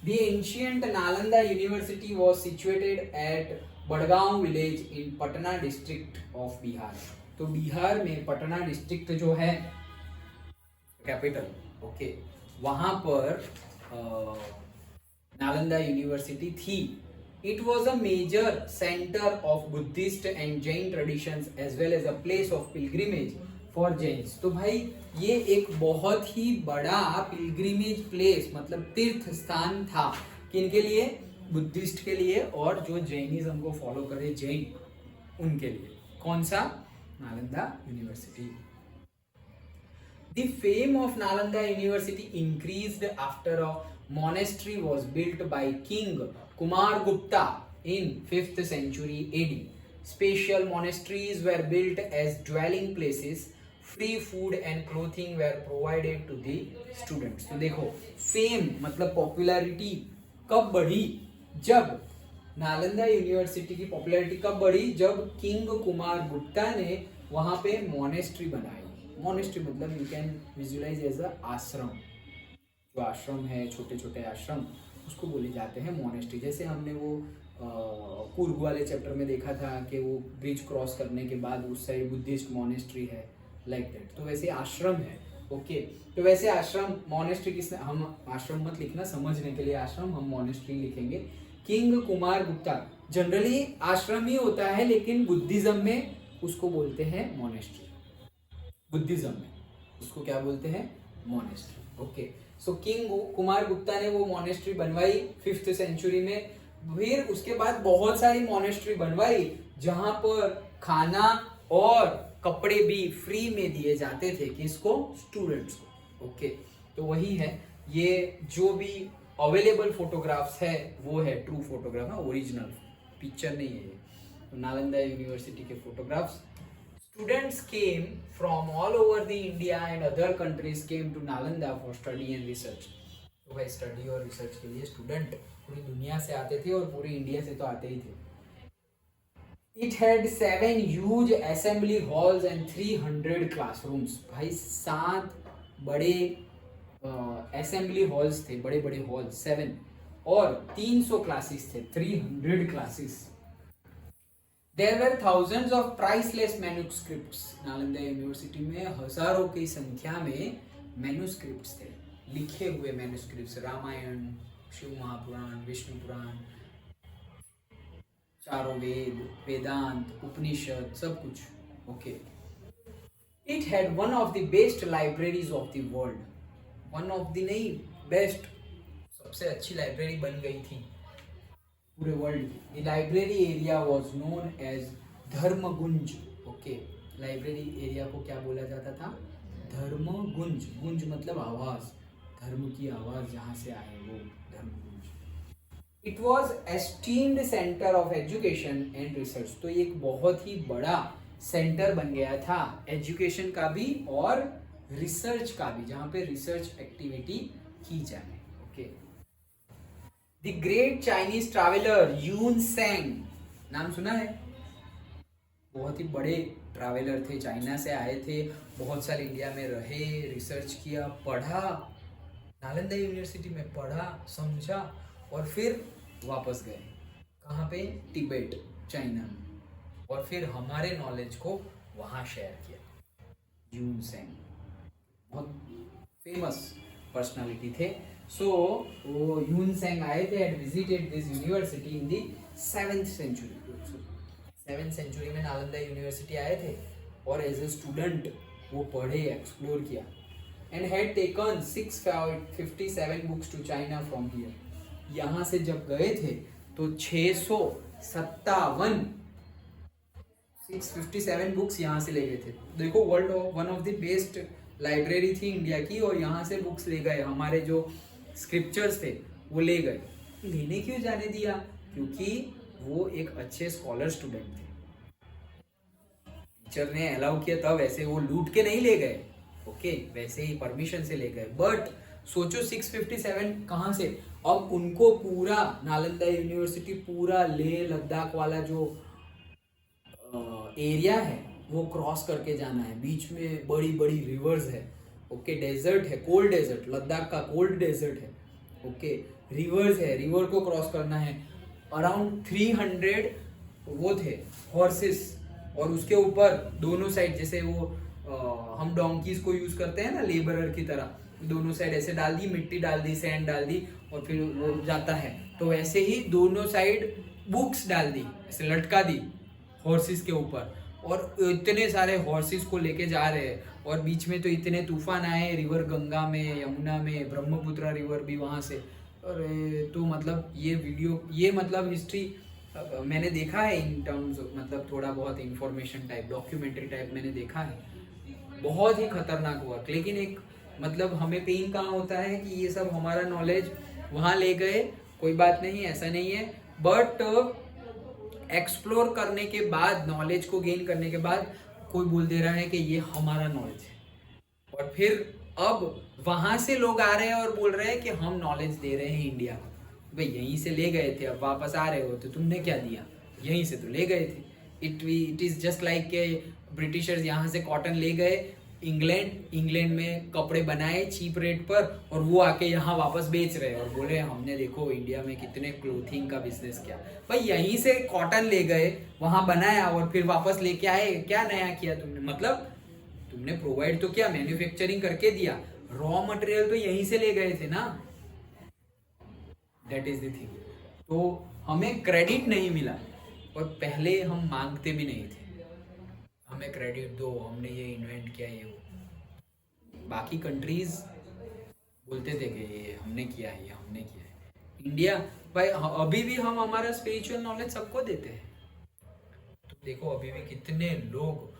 the ancient Nalanda university was situated at Bargaon village in Patna district of Bihar. तो बिहार में पटना डिस्ट्रिक्ट जो है कैपिटल, ओके, वहां पर नालंदा यूनिवर्सिटी थी। It was a major center of Buddhist and Jain traditions as well as a place of pilgrimage for Jains। तो भाई ये एक बहुत ही बड़ा पिलग्रिमेज प्लेस, मतलब तीर्थ स्थान था। किनके लिए? बुद्धिस्ट के लिए, और जो जैनिज्म को फॉलो करे जैन, उनके लिए। कौन सा? Nalanda university. The fame of Nalanda University increased after a monastery was built by King Kumargupta in 5th century AD. Special monasteries were built as dwelling places. Free food and clothing were provided to the students. तो देखो, fame मतलब popularity कब बढ़ी? जब Nalanda university की popularity कब बढ़ी? जब किंग कुमार गुप्ता ने वहां पे मोनेस्ट्री बनाई। मोनेस्ट्री मतलब you can visualise as a ashram. जो आश्रम है, छोटे छोटे आश्रम, उसको बोले जाते हैं मोनेस्ट्री। जैसे हमने वो कुर्ग वाले चैप्टर में देखा था कि वो ब्रिज क्रॉस करने के बाद उस साइड बुद्धिस्ट मोनेस्ट्री है, लाइक दैट। तो वैसे आश्रम है। ओके, तो वैसे आश्रम, मोनेस्ट्री किसने, हम आश्रम मत लिखना, समझने के लिए आश्रम, हम मोनेस्ट्री लिखेंगे। किंग कुमार गुप्ता, जनरली आश्रम ही होता है, लेकिन बुद्धिज्म में उसको बोलते हैं मोनेस्ट्री। बुद्धिज्म में उसको क्या बोलते हैं? मोनेस्ट्री। ओके, सो किंग कुमार गुप्ता ने वो मोनेस्ट्री बनवाई 5th सेंचुरी में। फिर उसके बाद बहुत सारी मोनेस्ट्री बनवाई जहां पर खाना और कपड़े भी फ्री में दिए जाते थे। किसको? स्टूडेंट्स को। ओके, तो वही है। ये जो भी अवेलेबल फोटोग्राफ्स है वो है ट्रू फोटोग्राफ, है ओरिजिनल पिक्चर नहीं है ये। तो नालंदा यूनिवर्सिटी के photographs. Students came from all over the India and other countries came to Nalanda for study and research। तो भाई स्टडी और रिसर्च के लिए स्टूडेंट पूरी दुनिया से आते थे, और पूरे इंडिया से तो आते ही थे। It had 7 huge assembly halls and 300 classrooms। भाई 7 बड़े असेंबली हॉल्स थे, बड़े बड़े हॉल 7, और 300 क्लासेस थे, 300 classes. There were thousands of priceless manuscripts। Nalanda university में हजारों की संख्या में मैन्युस्क्रिप्ट्स थे, लिखे हुए मैन्युस्क्रिप्ट्स। रामायण, शिव महापुराण, विष्णु पुराण, चारों वेद, वेदांत, उपनिषद, सब कुछ। Okay, it had one of the best libraries of the world. One of the नहीं, बेस्ट, सबसे अच्छी लाइब्रेरी बन गई थी पूरे वर्ल्ड की। The library area was known as Dharmaganj. Okay, library area को क्या बोला जाता था? धर्म गुंज, गुंज मतलब आवाज, धर्म की आवाज जहाँ से आए वो धर्म गुंज। It was esteemed centre of education and research, तो ये एक बहुत ही बड़ा सेंटर बन गया था एजुकेशन का भी और रिसर्च का भी, जहाँ पे रिसर्च एक्टिविटी की जाए। Okay, the great Chinese traveller Hiuen Tsang, नाम सुना है? बहुत ही बड़े ट्रैवलर थे, चाइना से आए थे, बहुत साल इंडिया में रहे, रिसर्च किया, पढ़ा, नालंदा यूनिवर्सिटी में पढ़ा, समझा और फिर वापस गए। कहाँ पे? तिब्बत, चाइना में, और फिर हमारे नॉलेज को वहाँ शेयर किया। यून सेंग बहुत फेमस पर्सनालिटी थे। सो वो यून सेंग आए थे and visited this university in the 7th century. 7th century में नालंदा यूनिवर्सिटी आए थे और एज ए स्टूडेंट वो पढ़े, एक्सप्लोर किया and had taken 657 books to China from here. यहाँ से जब गए थे तो 657 बुक्स यहाँ से ले गए थे। देखो, world one of the best library थी इंडिया की, और यहाँ से बुक्स ले गए, हमारे जो स्क्रिप्चर्स थे वो ले गए। लेने क्यों जाने दिया? क्योंकि वो एक अच्छे स्कॉलर स्टूडेंट थे, टीचर ने अलाउ किया तब, ऐसे वो लूट के नहीं ले गए। ओके, वैसे ही परमिशन से ले गए। बट सोचो 657 कहाँ से? अब उनको पूरा नालंदा यूनिवर्सिटी, पूरा लेह लद्दाख वाला जो एरिया है वो क्रॉस करके जाना है, बीच में बड़ी बड़ी रिवर्स है। ओके, डेजर्ट है, कोल्ड डेजर्ट, लद्दाख का कोल्ड डेजर्ट है। ओके, रिवर्स है, रिवर को क्रॉस करना है। अराउंड 300 वो थे हॉर्सेस, और उसके ऊपर दोनों साइड, जैसे वो हम डोंकीज को यूज करते हैं ना लेबरर की तरह, दोनों साइड ऐसे डाल दी, मिट्टी डाल दी, सैंड डाल दी और फिर वो जाता है। तो वैसे ही दोनों साइड बुक्स डाल दी, ऐसे लटका दी हॉर्सेस के ऊपर, और इतने सारे हॉर्सेस को लेके जा रहे हैं। और बीच में तो इतने तूफान आए, रिवर गंगा में, यमुना में, ब्रह्मपुत्र रिवर भी वहाँ से। और तो मतलब ये वीडियो, ये मतलब हिस्ट्री मैंने देखा है इन टर्म्स, मतलब थोड़ा बहुत इंफॉर्मेशन टाइप, डॉक्यूमेंट्री टाइप मैंने देखा है। बहुत ही खतरनाक हुआ। लेकिन एक मतलब हमें पेन कहाँ होता है कि ये सब हमारा नॉलेज वहाँ ले गए, कोई बात नहीं, ऐसा नहीं है, बट एक्सप्लोर करने के बाद, नॉलेज को गेन करने के बाद कोई बोल दे रहा है कि ये हमारा नॉलेज है, और फिर अब वहां से लोग आ रहे हैं और बोल रहे हैं कि हम नॉलेज दे रहे हैं इंडिया को। भाई यहीं से ले गए थे, अब वापस आ रहे हो तो तुमने क्या दिया? यहीं से तो ले गए थे। इट इज जस्ट लाइक के ब्रिटिशर्स यहाँ से कॉटन ले गए इंग्लैंड में कपड़े बनाए चीप रेट पर, और वो आके यहाँ वापस बेच रहे हैं और बोल रहे हैं हमने देखो इंडिया में कितने क्लोथिंग का बिजनेस किया। भाई यहीं से कॉटन ले गए, वहां बनाया और फिर वापस लेके आए, क्या नया किया तुमने? मतलब तुमने प्रोवाइड तो किया, मैन्युफैक्चरिंग करके दिया, रॉ मटेरियल तो यहीं से ले गए थे ना। That is the thing. तो हमें क्रेडिट नहीं मिला, और पहले हम मांगते भी नहीं थे, हमें क्रेडिट दो, हमने ये इन्वेंट किया, ये वो। बाकी कंट्रीज बोलते थे कि ये हमने किया है, ये हमने किया है। इंडिया भाई अभी भी हम हमारा स्पिरिचुअल नॉलेज सबको देते हैं। तो देखो अभी भी कितने लोग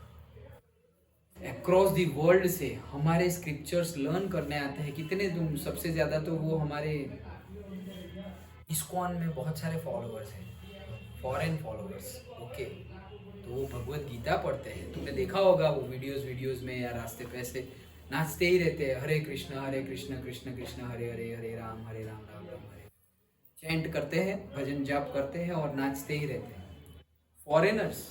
अक्रॉस द वर्ल्ड से हमारे स्क्रिप्चर्स लर्न करने आते हैं, कितने तुम, सबसे ज्यादा तो वो हमारे इस्कॉन में बहुत सारे फॉलोअर्स हैं, फॉरेन फॉलोअर्स। ओके, तो वो भगवत गीता पढ़ते हैं, तुमने देखा होगा वो वीडियोस में या रास्ते पे ऐसे नाचते ही रहते हैं, हरे कृष्ण कृष्ण कृष्ण हरे हरे, हरे राम राम राम हरे, चैंट करते हैं, भजन जाप करते हैं और नाचते ही रहते हैं। फॉरेनर्स,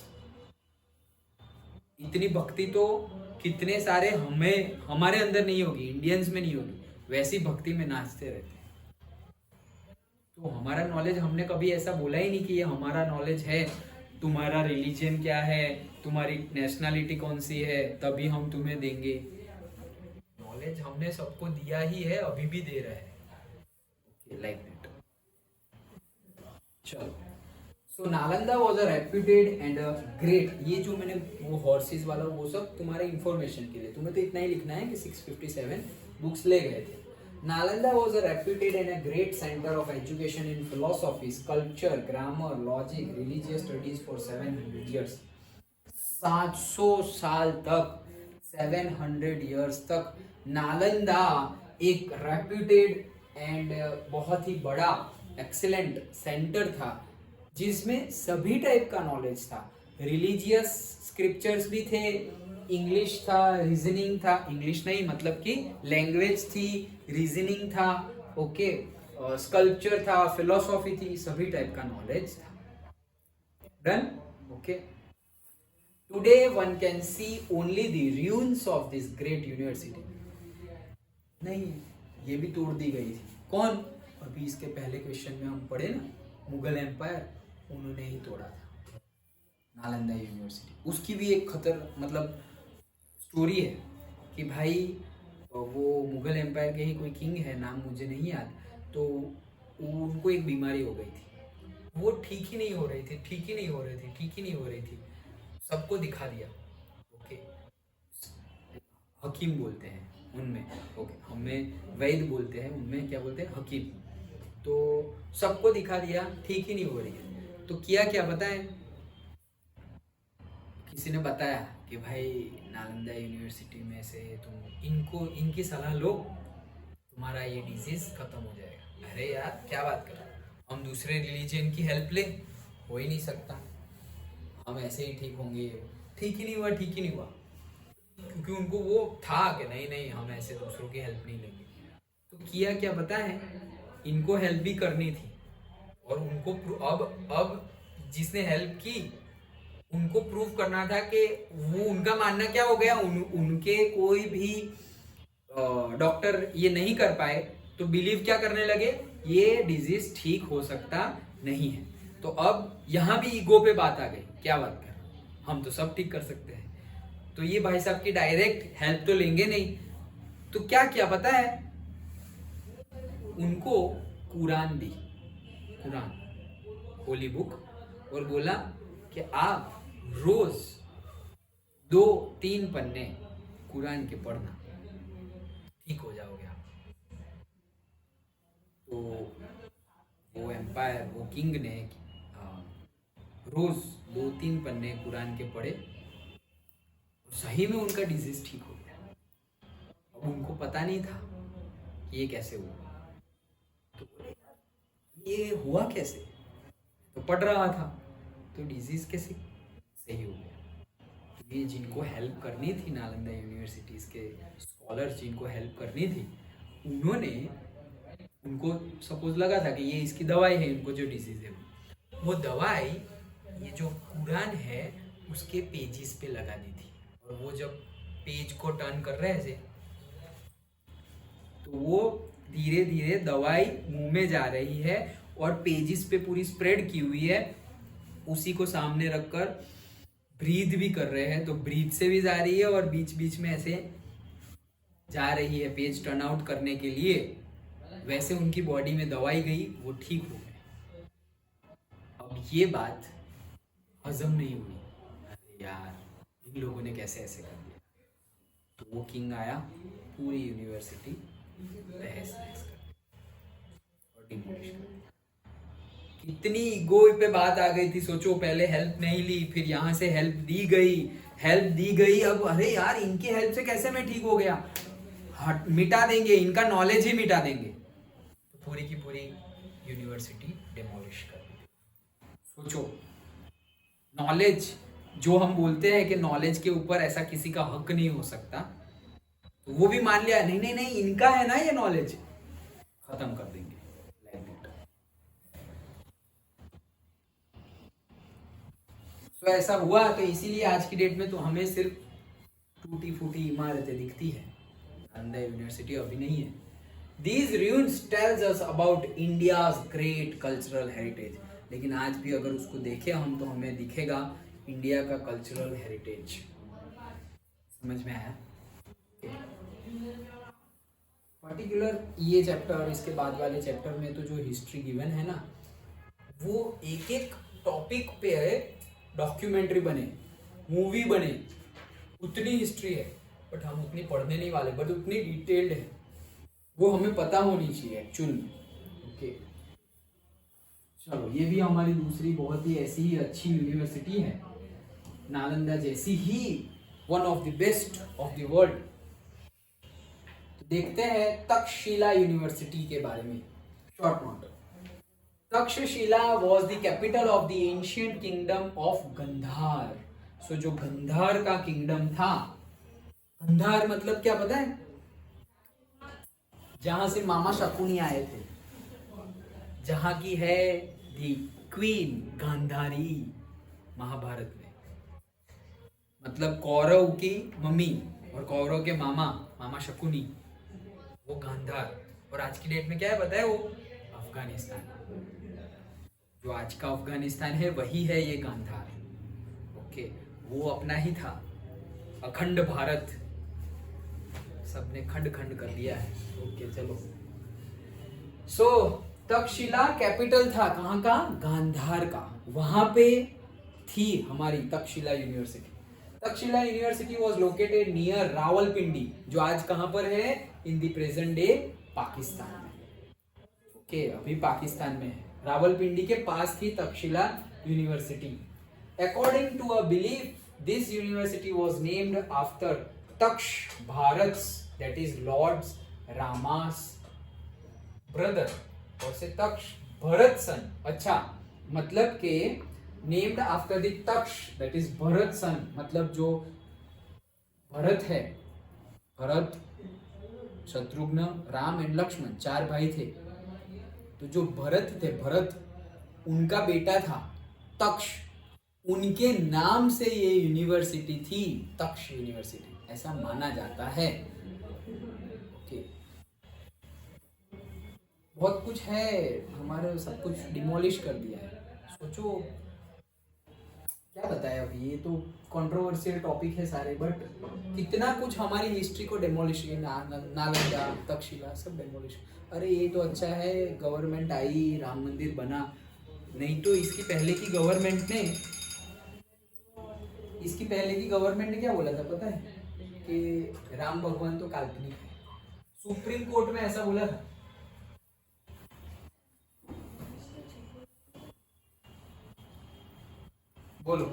इतनी भक्ति तो कितने सारे हमारे अंदर नहीं होगी, इंडियंस में नहीं होगी, वैसी भक्ति में नाचते रहते हैं। तो हमारा नॉलेज, हमने कभी ऐसा बोला ही नहीं कि ये हमारा नॉलेज है, तुम्हारा रिलीजन क्या है, तुम्हारी नेशनलिटी कौन सी है, तभी हम तुम्हें देंगे। नॉलेज हमने सबको दिया ही है, अभी भी दे रहा है। Like that. चलो, so Nalanda was a reputed and a great, ये जो मैंने वो हॉर्सेस वाला वो सब तुम्हारे इंफॉर्मेशन के लिए, तुम्हें तो इतना ही लिखना है कि 657 बुक्स ले गए थे। Nalanda was a reputed and a great center of education in philosophy, sculpture, grammar, logic, religious studies for 700 years. 700 साल तक 700 इयर्स तक नालंदा एक रेप्यूटेड एंड बहुत ही बड़ा एक्सीलेंट सेंटर था, जिसमें सभी टाइप का नॉलेज था। रिलीजियस स्क्रिप्चर्स भी थे, इंग्लिश था, रीजनिंग था, इंग्लिश नहीं मतलब कि लैंग्वेज थी, रीजनिंग था, ओके, स्कल्पचर था, फिलोसॉफी थी, सभी टाइप का नॉलेज था। Done, okay. Today one can see only the ruins of this great university. नहीं, ये भी तोड़ दी गई थी। कौन? अभी इसके पहले क्वेश्चन में हम पढ़े ना, मुगल एम्पायर, उन्होंने ही तोड़ा था नालंदा यूनिवर्सिटी। उसकी भी एक मतलब स्टोरी है कि भाई वो मुगल एम्पायर के ही कोई किंग है, नाम मुझे नहीं याद, तो उनको एक बीमारी हो गई थी, वो ठीक ही नहीं हो रही थी, ठीक ही नहीं हो रही थी, ठीक ही नहीं हो रही थी, सबको दिखा दिया, ओके, हकीम बोलते हैं उनमें, ओके, हमें वैद्य बोलते हैं, उनमें क्या बोलते हैं, हकीम। तो सबको दिखा दिया, ठीक ही नहीं हो रही है, तो किया क्या पता है? किसी ने बताया कि भाई नालंदा यूनिवर्सिटी में से तुम इनकी सलाह लो, तुम्हारा ये डिजीज खत्म हो जाएगा। अरे यार क्या बात कर रहे हो, हम दूसरे रिलीजन की हेल्प ले, हो ही नहीं सकता, हम ऐसे ही ठीक होंगे। ठीक ही नहीं हुआ, ठीक ही नहीं हुआ, क्योंकि उनको वो था कि नहीं नहीं हम ऐसे दूसरों की हेल्प नहीं लेंगे। तो किया क्या पता है, इनको हेल्प भी करनी थी, और उनको अब जिसने हेल्प की उनको प्रूव करना था कि वो, उनका मानना क्या हो गया, उनके कोई भी डॉक्टर ये नहीं कर पाए, तो बिलीव क्या करने लगे, ये डिजीज ठीक हो सकता नहीं है। तो अब यहाँ भी ईगो पे बात आ गई, क्या बात कर, हम तो सब ठीक कर सकते हैं, तो ये भाई साहब की डायरेक्ट हेल्प तो लेंगे नहीं। तो क्या किया पता है, उनको कुरान दी, कुरान होली बुक, और बोला कि आप रोज 2-3 पन्ने कुरान के पढ़ना, ठीक हो जाओगे आप। तो वो एम्पायर, वो किंग ने रोज 2-3 पन्ने कुरान के पढ़े, सही में उनका डिजीज ठीक हो गया। अब उनको पता नहीं था कि ये कैसे हुआ, तो ये हुआ कैसे, तो पढ़ रहा था, तो डिजीज कैसे सही हो गया। तो ये जिनको हेल्प करनी थी, नालंदा यूनिवर्सिटीज के स्कॉलर्स जिनको हेल्प करनी थी, उन्होंने, उनको सपोज लगा था कि ये इसकी दवाई है, इनको जो डिजीज है, वो दवाई ये जो कुरान है उसके पेजेस पे लगा दी थी, और वो जब पेज को टर्न कर रहे थे, तो वो धीरे धीरे दवाई मुंह में जा रही है, और पेजेस पे पूरी स्प्रेड की हुई है, उसी को सामने रखकर ब्रीथ भी कर रहे हैं, तो ब्रीथ से भी जा रही है, और बीच बीच में ऐसे जा रही है पेज टर्न आउट करने के लिए, वैसे उनकी बॉडी में दवाई गई, वो ठीक हो गए। अब ये बात हजम नहीं हुई, अरे यार इन लोगों ने कैसे ऐसे कर दिया, तो वो किंग आया, पूरी यूनिवर्सिटी तहस नहस कर और डिमोलिश कर दिया। कितनी ईगो पे बात आ गई थी, सोचो, पहले हेल्प नहीं ली, फिर यहाँ से हेल्प दी गई, अब अरे यार इनकी हेल्प से कैसे मैं ठीक हो गया, हट, मिटा देंगे, इनका नॉलेज ही मिटा देंगे, तो पूरी की पूरी यूनिवर्सिटी डिमोलिश कर दी। सोचो, नॉलेज जो हम बोलते हैं कि नॉलेज के ऊपर ऐसा किसी का हक नहीं हो सकता, तो वो भी मान लिया, नहीं नहीं नहीं इनका है ना ये नॉलेज, खत्म कर देंगे। तो ऐसा हुआ, तो इसीलिए आज की डेट में तो हमें सिर्फ टूटी फूटी इमारतें दिखती है, नालंदा यूनिवर्सिटी अभी नहीं है। These ruins tells us about India's great cultural heritage, लेकिन आज भी अगर उसको देखें हम, तो हमें दिखेगा इंडिया का कल्चरल हेरिटेज। समझ में आया? पर्टिकुलर ये चैप्टर और इसके बाद वाले चैप्टर में तो जो हिस्ट्री गिवन है ना, वो एक एक टॉपिक पे है, डॉक्यूमेंट्री बने, मूवी बने, उतनी हिस्ट्री है, बट हम उतनी पढ़ने नहीं वाले, बट उतनी डिटेल्ड है, वो हमें पता होनी चाहिए एक्चुअल में। ओके, चलो, ये भी हमारी दूसरी बहुत ही ऐसी ही अच्छी यूनिवर्सिटी है, नालंदा जैसी ही one of the best of the world. तो देखते हैं तक्षशिला यूनिवर्सिटी के बारे में short note. Takshashila was the capital of the ancient kingdom of Gandhara. So जो गंधार का किंगडम था, गंधार मतलब क्या पता है? जहां से मामा शकुनी आए थे, जहां की है दी क्वीन गांधारी महाभारत में। मतलब कौरव की मम्मी और कौरव के मामा, मामा शकुनी, वो गांधार। और आज की डेट में क्या है पता है? वो अफगानिस्तान। जो आज का अफगानिस्तान है वही है ये गांधार। ओके, वो अपना ही था। अखंड भारत सबने खंड खंड कर दिया है। ओके चलो। सो तक्षशिला कैपिटल था कहाँ का? गांधार का। वहां पे थी हमारी Takshashila university. Takshashila university was located near Rawalpindi, जो आज कहां पर है? In the present day Pakistan में। ओके, अभी पाकिस्तान में है। रावलपिंडी के पास थी Takshashila university. According to a belief, this university was named after Taksha Bharat, that is lord Rama's brother, और से तक्ष भरत सन। अच्छा, मतलब के named after the Taksha that is Bharat son, मतलब जो भरत है, भरत, शत्रुघ्न, राम एंड लक्ष्मण, 4 भाई थे। तो जो भरत थे, भरत उनका बेटा था तक्ष, उनके नाम से ये यूनिवर्सिटी थी तक्ष यूनिवर्सिटी, ऐसा माना जाता है। ओके, बहुत कुछ है हमारे, सब कुछ डिमोलिश कर दिया है। सोचो क्या बताया अभी, ये तो कंट्रोवर्शियल टॉपिक है सारे, बट कितना कुछ हमारी हिस्ट्री को डेमोलिश किया। नालंदा, तक्षशिला सब डेमोलिश। अरे ये तो अच्छा है गवर्नमेंट आई, राम मंदिर बना, नहीं तो इसकी पहले की गवर्नमेंट ने क्या बोला था पता है? कि राम भगवान तो काल्पनिक है। सुप्रीम कोर्ट में ऐसा बोला था। बोलो,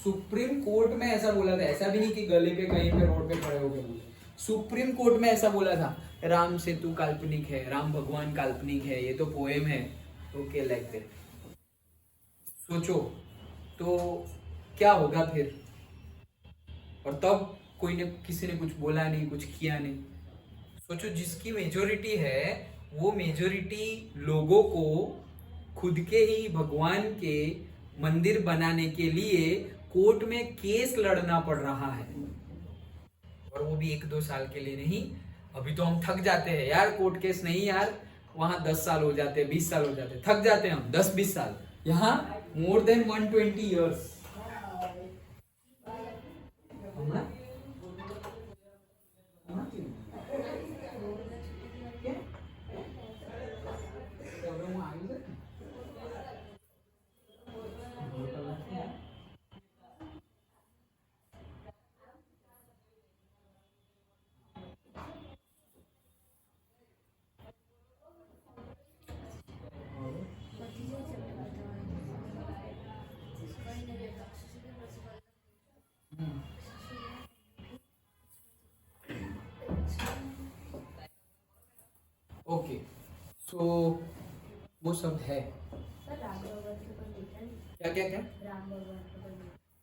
सुप्रीम कोर्ट में ऐसा बोला था। ऐसा भी नहीं कि गले पे कहीं पे रोड पे खड़े हो गए बोले। सुप्रीम कोर्ट में ऐसा बोला था, राम सेतु काल्पनिक है, राम भगवान काल्पनिक है, ये तो पोएम है। Okay, like that. सोचो तो क्या होगा फिर। और तब कोई ने, किसी ने कुछ बोला नहीं, कुछ किया नहीं। सोचो, जिसकी मेजोरिटी है वो मेजोरिटी लोगों को खुद के ही भगवान के मंदिर बनाने के लिए कोर्ट में केस लड़ना पड़ रहा है, और वो भी 1-2 साल के लिए नहीं। अभी तो हम थक जाते हैं यार, कोर्ट केस नहीं यार, वहां 10 साल हो जाते, 20 साल हो जाते, थक जाते हैं हम। 10-20 साल, यहाँ मोर देन 120 ईयर्स। ओके, सो वो सब है। क्या क्या क्या?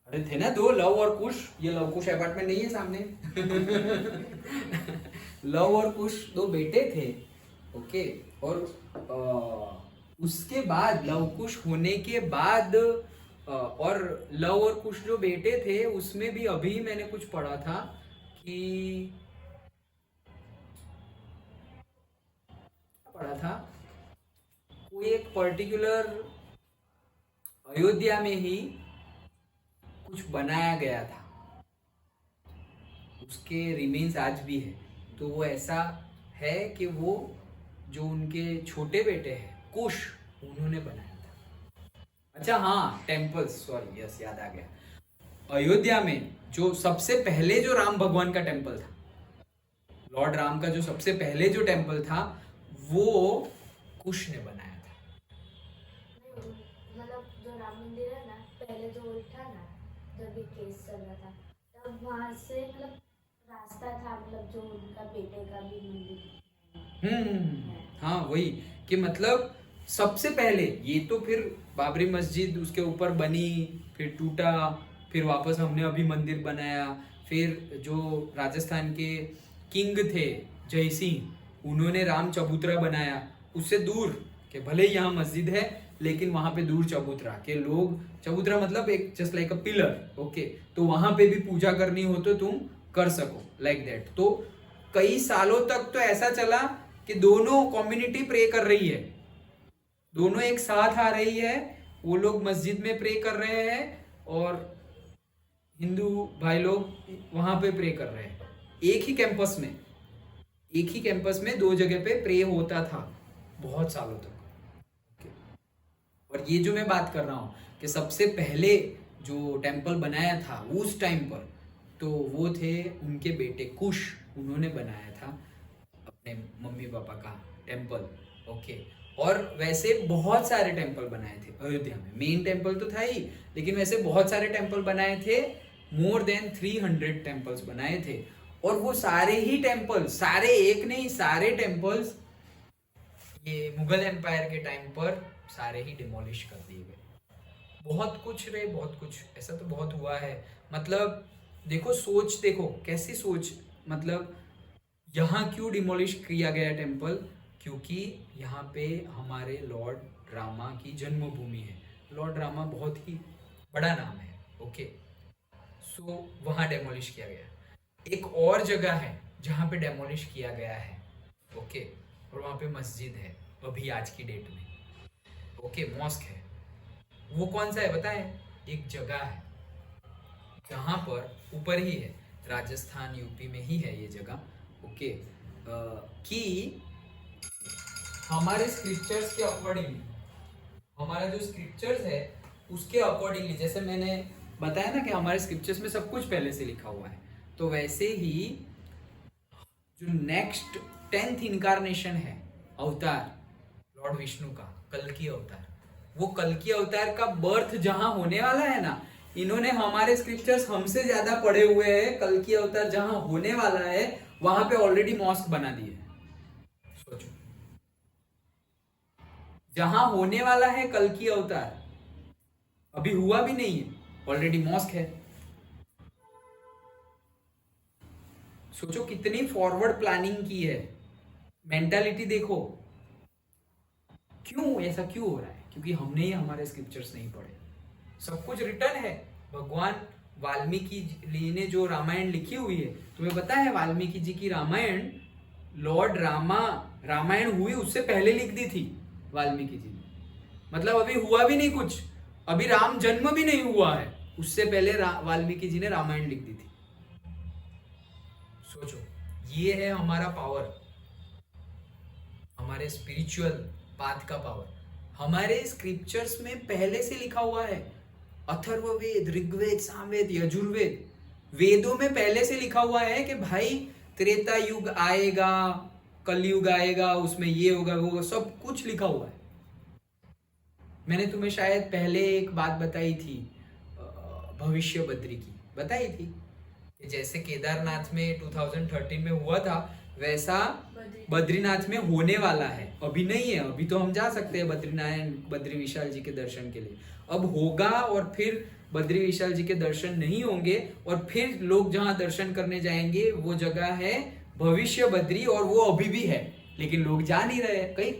अरे थे ना 2, लव और कुश। ये लव कुश अपार्टमेंट नहीं है सामने। लव और कुश 2 बेटे थे। ओके, और उसके बाद लव कुश होने के बाद और लव और कुश जो बेटे थे उसमें भी अभी मैंने कुछ पढ़ा था कि कोई एक पर्टिकुलर अयोध्या में ही कुछ बनाया गया था, उसके रिमेन्स आज भी है। तो वो ऐसा है कि वो जो उनके छोटे बेटे हैं कुश, उन्होंने बनाया था। अच्छा हाँ, टेम्पल्स, सॉरी, यस याद आ गया। अयोध्या में जो सबसे पहले जो राम भगवान का टेम्पल था, लॉर्ड राम का जो सबसे पहले जो टेम्पल था, वो कुश ने बनाया था। मतलब जो राम मंदिर है ना, पहले जो था ना, जब भी केस चल रहा था, वहां से मतलब रास्ता था, मतलब जो उनका बेटे का भी मंदिर है। हाँ वही कि मतलब सबसे पहले ये तो फिर बाबरी मस्जिद उसके ऊपर बनी, फिर टूटा, फिर वापस हमने अभी मंदिर बनाया। फिर जो राजस्थान के किंग थे जय सिंह, उन्होंने राम चबूतरा बनाया उससे दूर, कि भले ही यहाँ मस्जिद है लेकिन वहां पे दूर चबूतरा के लोग, चबूतरा मतलब एक जस्ट लाइक अ पिलर, ओके, तो वहां पे भी पूजा करनी हो तो तुम कर सको लाइक दैट। तो कई सालों तक तो ऐसा चला कि दोनों कम्युनिटी प्रे कर रही है, दोनों एक साथ आ रही है, वो लोग मस्जिद में प्रे कर रहे हैं और हिंदू भाई लोग वहां पे प्रे कर रहे हैं। एक ही कैंपस में, एक ही कैंपस में दो जगह पे प्रे होता था बहुत सालों तक। और ये जो मैं बात कर रहा हूँ कि सबसे पहले जो टेम्पल बनाया था उस टाइम पर, तो वो थे उनके बेटे कुश, उन्होंने बनाया था अपने मम्मी पापा का टेम्पल, ओके। और वैसे बहुत सारे टेम्पल बनाए थे अयोध्या में, मेन टेम्पल तो था ही, लेकिन वैसे बहुत सारे टेम्पल बनाए थे, मोर देन 300 टेम्पल्स बनाए थे। और वो सारे ही टेम्पल, सारे एक नहीं सारे टेम्पल्स ये मुगल एम्पायर के टाइम पर सारे ही डिमोलिश कर दिए गए। बहुत कुछ रे, बहुत कुछ ऐसा तो बहुत हुआ है। मतलब देखो सोच, देखो कैसी सोच, मतलब यहाँ क्यों डिमोलिश किया गया टेम्पल, क्योंकि यहाँ पे हमारे लॉर्ड रामा की जन्मभूमि है। लॉर्ड रामा बहुत ही बड़ा नाम है, ओके। सो वहाँ डेमोलिश किया गया। एक और जगह है जहाँ पे डेमोलिश किया गया है, ओके, और वहाँ पे मस्जिद है अभी आज की डेट में, ओके, मॉस्क है। वो कौन सा है पता है? एक जगह है जहाँ पर ऊपर ही है, राजस्थान यूपी में ही है ये जगह, ओके, कि हमारे स्क्रिप्चर्स के अकॉर्डिंग, हमारा जो स्क्रिप्चर्स है उसके अकॉर्डिंगली, जैसे मैंने बताया ना कि हमारे स्क्रिप्चर्स में सब कुछ पहले से लिखा हुआ है, तो वैसे ही जो नेक्स्ट 10th इनकारनेशन है, अवतार लॉर्ड विष्णु का, कल्कि अवतार, वो कल्कि अवतार का बर्थ जहां होने वाला है ना, इन्होंने हमारे स्क्रिप्चर्स हमसे ज्यादा पढ़े हुए हैं। कल्कि अवतार जहां होने वाला है वहां पे ऑलरेडी मॉस्क बना दिए। सोचो, जहां होने वाला है कल्कि अवतार, अभी हुआ भी नहीं है, ऑलरेडी मॉस्क है। सोचो कितनी फॉरवर्ड प्लानिंग की है, मेंटालिटी देखो। क्यों ऐसा क्यों हो रहा है? क्योंकि हमने ही हमारे स्क्रिप्चर्स नहीं पढ़े। सब कुछ रिटर्न है, भगवान वाल्मीकि जी ने जो रामायण लिखी हुई है, तुम्हें पता है वाल्मीकि जी की रामायण लॉर्ड रामा, रामायण हुई उससे पहले लिख दी थी वाल्मीकि जी ने। मतलब अभी हुआ भी नहीं कुछ, अभी राम जन्म भी नहीं हुआ है, उससे पहले वाल्मीकि जी ने रामायण लिख दी थी। सोचो, ये है हमारा पावर, हमारे स्पिरिचुअल पाथ का पावर। हमारे स्क्रिप्चर्स में पहले से लिखा हुआ है, अथर्ववेद, ऋग्वेद, सामवेद, यजुर्वेद, वेदों में पहले से लिखा हुआ है कि भाई त्रेता युग आएगा, कलयुग आएगा, उसमें ये होगा वो होगा, सब कुछ लिखा हुआ है। मैंने तुम्हें शायद पहले एक बात बताई थी, भविष्य बद्री की बताई थी कि जैसे केदारनाथ में 2013 में हुआ था, वैसा बद्रीनाथ में होने वाला है। अभी नहीं है, अभी तो हम जा सकते हैं बद्रीनारायण, बद्री विशाल जी के दर्शन के लिए। अब होगा और फिर बद्री विशाल जी के दर्शन नहीं होंगे, और फिर लोग जहां दर्शन करने जाएंगे वो जगह है भविष्य बद्री, और वो अभी भी है लेकिन लोग जा नहीं रहे। कई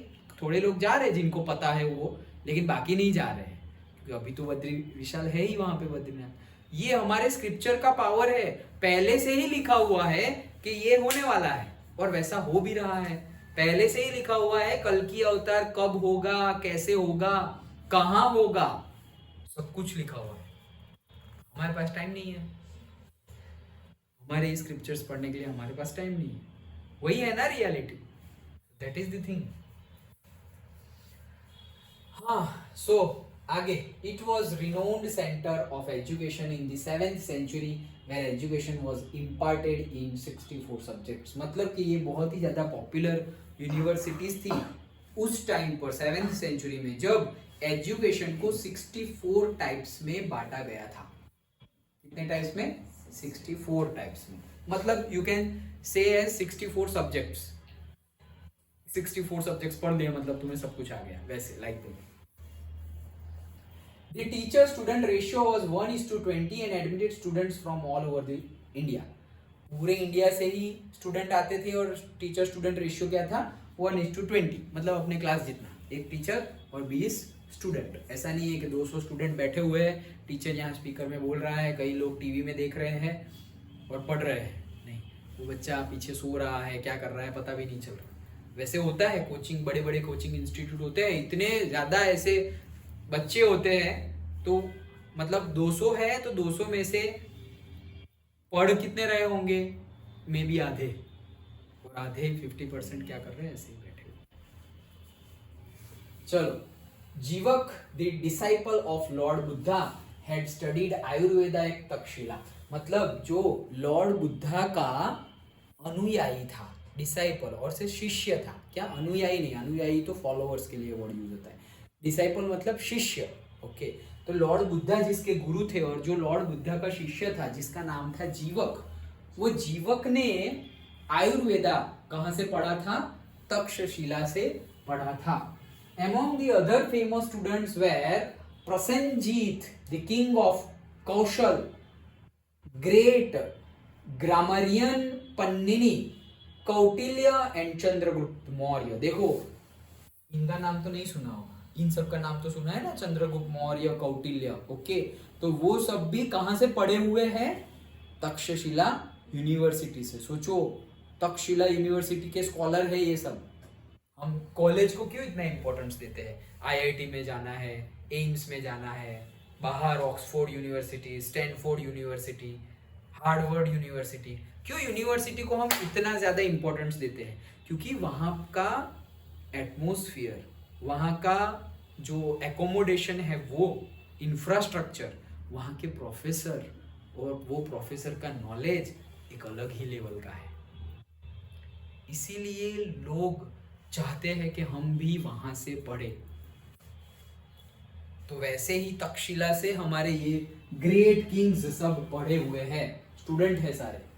थोड़े लोग जा रहे हैं जिनको पता है वो, लेकिन बाकी नहीं जा रहे हैं क्योंकि अभी तो बद्री विशाल है ही वहां पे बद्रीनाथ। ये हमारे स्क्रिप्चर का पावर है, पहले से ही लिखा हुआ है कि ये होने वाला है और वैसा हो भी रहा है। पहले से ही लिखा हुआ है कल्कि अवतार कब होगा, कैसे होगा, कहां होगा, सब कुछ लिखा हुआ है। हमारे पास टाइम नहीं है, हमारे स्क्रिप्चर्स पढ़ने के लिए हमारे पास टाइम नहीं है। वही है ना reality, that is the thing. हाँ, सो आगे, it was renowned centre of education in the 7th century where education was imparted in 64 subjects। मतलब कि ये बहुत ही ज्यादा पॉपुलर यूनिवर्सिटीज थी उस टाइम पर 7th century में, जब एजुकेशन को 64 टाइप्स में बांटा गया था। कितने टाइप्स में? 64 टाइप्स में, मतलब you can say as 64 subjects. 64 subjects पढ़ लिए मतलब तुम्हें सब कुछ आ गया, वैसे like that. The teacher student ratio was 1:20 and admitted students from all over the India. पूरे इंडिया से ही स्टूडेंट आते थे और टीचर स्टूडेंट रेशियो क्या था 1:20, मतलब अपने क्लास जितना, एक टीचर और 20 स्टूडेंट। ऐसा नहीं है कि 200 स्टूडेंट बैठे हुए हैं, टीचर यहाँ स्पीकर में बोल रहा है, कई लोग टीवी में देख रहे हैं और पढ़ रहे हैं, नहीं, वो बच्चा पीछे सो रहा है, क्या कर रहा है पता भी नहीं चल रहा। वैसे होता है, कोचिंग, बड़े बड़े कोचिंग इंस्टीट्यूट होते हैं, इतने ज़्यादा ऐसे बच्चे होते हैं, तो मतलब 200 है तो 200 में से पढ़ कितने रहे होंगे, मे बी आधे, और आधे 50% क्या कर रहे हैं, ऐसे ही बैठे हुए। चलो, जीवक the disciple of Lord Buddha had studied Ayurveda एक तक्षशिला, मतलब जो लॉर्ड बुद्धा का अनुयायी था, डिसाइपल और से शिष्य था, क्या अनुयायी नहीं, अनुयायी तो फॉलोअर्स के लिए वर्ड यूज होता है, डिसाइपल मतलब शिष्य, ओके। तो लॉर्ड बुद्धा जिसके गुरु थे और जो लॉर्ड बुद्धा का शिष्य था जिसका नाम था जीवक, वो जीवक ने आयुर्वेदा कहां से पढ़ा था, तक्षशिला से पढ़ा था। Among the other famous students were Prasenjit, the king of Kaushal, great grammarian Pannini, Kautilya and Chandragupta Maurya. देखो, इनका नाम तो नहीं सुना होगा, इन सब का नाम तो सुना है ना, चंद्रगुप्त मौर्य, कौटिल्य, ओके। तो वो सब भी कहां से पढ़े हुए हैं, तक्षशिला यूनिवर्सिटी से। सोचो, तक्षशिला यूनिवर्सिटी के स्कॉलर है ये सब। हम कॉलेज को क्यों इतना इंपॉर्टेंस देते हैं, आईआईटी में जाना है, एम्स में जाना है, बाहर Oxford university, Stanford university, Harvard university, क्यों यूनिवर्सिटी को हम इतना ज़्यादा इंपॉर्टेंस देते हैं, क्योंकि वहाँ का एटमॉस्फेयर, वहाँ का जो एकोमोडेशन है, वो इंफ्रास्ट्रक्चर, वहाँ के प्रोफेसर और वो प्रोफेसर का नॉलेज एक अलग ही लेवल का है। इसीलिए लोग चाहते हैं कि हम भी वहाँ से पढ़े। तो वैसे ही तक्षशिला से हमारे ये ग्रेट किंग्स सब पढ़े हुए हैं, स्टूडेंट है सारे।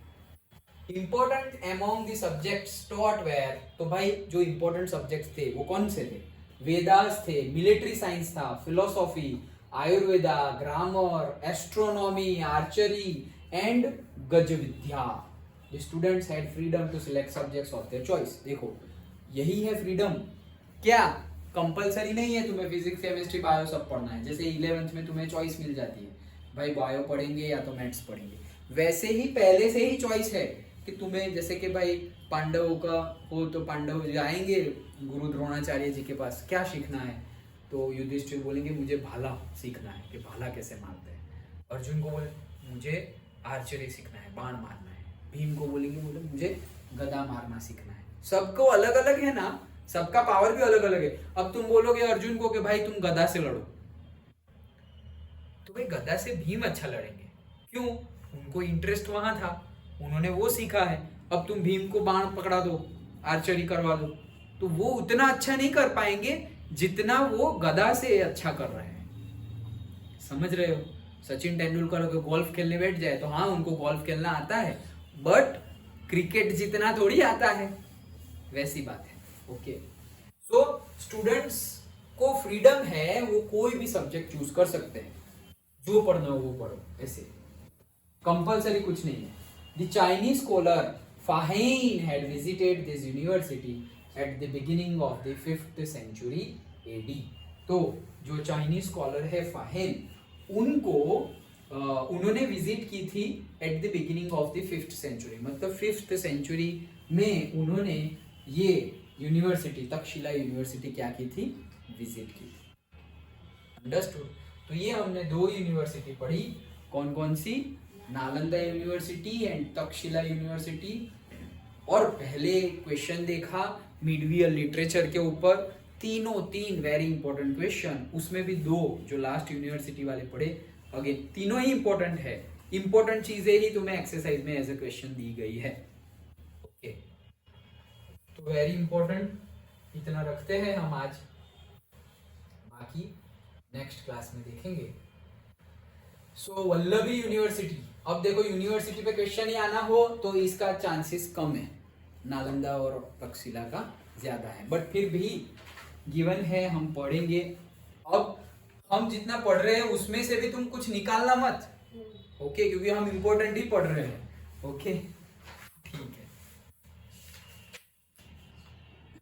Important among the subjects taught were, तो भाई जो इंपॉर्टेंट सब्जेक्ट्स थे वो कौन से थे, वेदास थे, मिलिट्री साइंस था, philosophy, Ayurveda, grammar, astronomy, archery and Gaja Vidya. The students had freedom to select subjects of their choice. देखो, यही है फ्रीडम, क्या कंपलसरी नहीं है तुम्हें फिजिक्स, केमिस्ट्री, बायो सब पढ़ना है। जैसे 11th में तुम्हें चॉइस मिल जाती है, भाई बायो पढ़ेंगे या तो मैथ्स पढ़ेंगे, वैसे ही पहले से ही चॉइस है कि तुम्हें, जैसे कि भाई पांडवों का हो तो पांडव जाएंगे गुरु द्रोणाचार्य जी के पास, क्या सीखना है, तो युधिष्ठिर बोलेंगे मुझे भाला सीखना है, कि भाला कैसे मारते हैं। अर्जुन को बोले मुझे आर्चरी सीखना है, बाण मारना है। भीम को बोलेंगे मुझे गदा मारना सीखना है। सबको अलग अलग है ना, सबका पावर भी अलग अलग है। अब तुम बोलोगे अर्जुन को कि भाई तुम गदा से लड़ो, तो भाई गदा से भीम अच्छा लड़ेंगे, क्यों, उनको इंटरेस्ट वहां था, उन्होंने वो सीखा है। अब तुम भीम को बाण पकड़ा दो, आर्चरी करवा दो, तो वो उतना अच्छा नहीं कर पाएंगे जितना वो गदा से अच्छा कर रहे हैं। समझ रहे हो, सचिन तेंदुलकर अगर गोल्फ खेलने बैठ जाए तो हाँ उनको गोल्फ खेलना आता है, बट क्रिकेट जितना थोड़ी आता है, वैसी बात है, ओके। सो स्टूडेंट्स को फ्रीडम है, वो कोई भी सब्जेक्ट चूज कर सकते हैं, जो पढ़ना हो वो पढ़ो, ऐसे कंपलसरी कुछ नहीं है। The Chinese scholar Fahien had visited this university at the beginning of the 5th century AD। तो जो चाइनीज स्कॉलर है फाहेन, उन्होंने विजिट की थी eight the beginning of the 5th century, मतलब 5th century में उन्होंने ये यूनिवर्सिटी, तक्षशिला यूनिवर्सिटी क्या की थी, विजिट की थी। अंडरस्टूड। तो ये हमने 2 यूनिवर्सिटी पढ़ी, कौन कौन सी, Nalanda university and Takshashila university. और पहले क्वेश्चन देखा मिडवियल लिटरेचर के ऊपर, तीन वेरी इंपॉर्टेंट क्वेश्चन, उसमें भी 2 जो लास्ट यूनिवर्सिटी वाले पढ़े, अगेन तीनों ही इंपॉर्टेंट है, इंपॉर्टेंट चीजें ही तुम्हें एक्सरसाइज में एज ए क्वेश्चन दी गई है, ओके। तो वेरी इंपॉर्टेंट इतना रखते हैं हम आज, बाकी नेक्स्ट क्लास में देखेंगे। सो वल्लभी यूनिवर्सिटी, अब देखो यूनिवर्सिटी पे क्वेश्चन ही आना हो तो इसका चांसेस कम है, नालंदा और तक्षशिला का ज्यादा है, बट फिर भी गिवन है, हम पढ़ेंगे। अब हम जितना पढ़ रहे हैं उसमें से भी तुम कुछ निकालना मत, ओके, क्योंकि हम इम्पोर्टेंट ही पढ़ रहे हैं, ओके, ठीक है।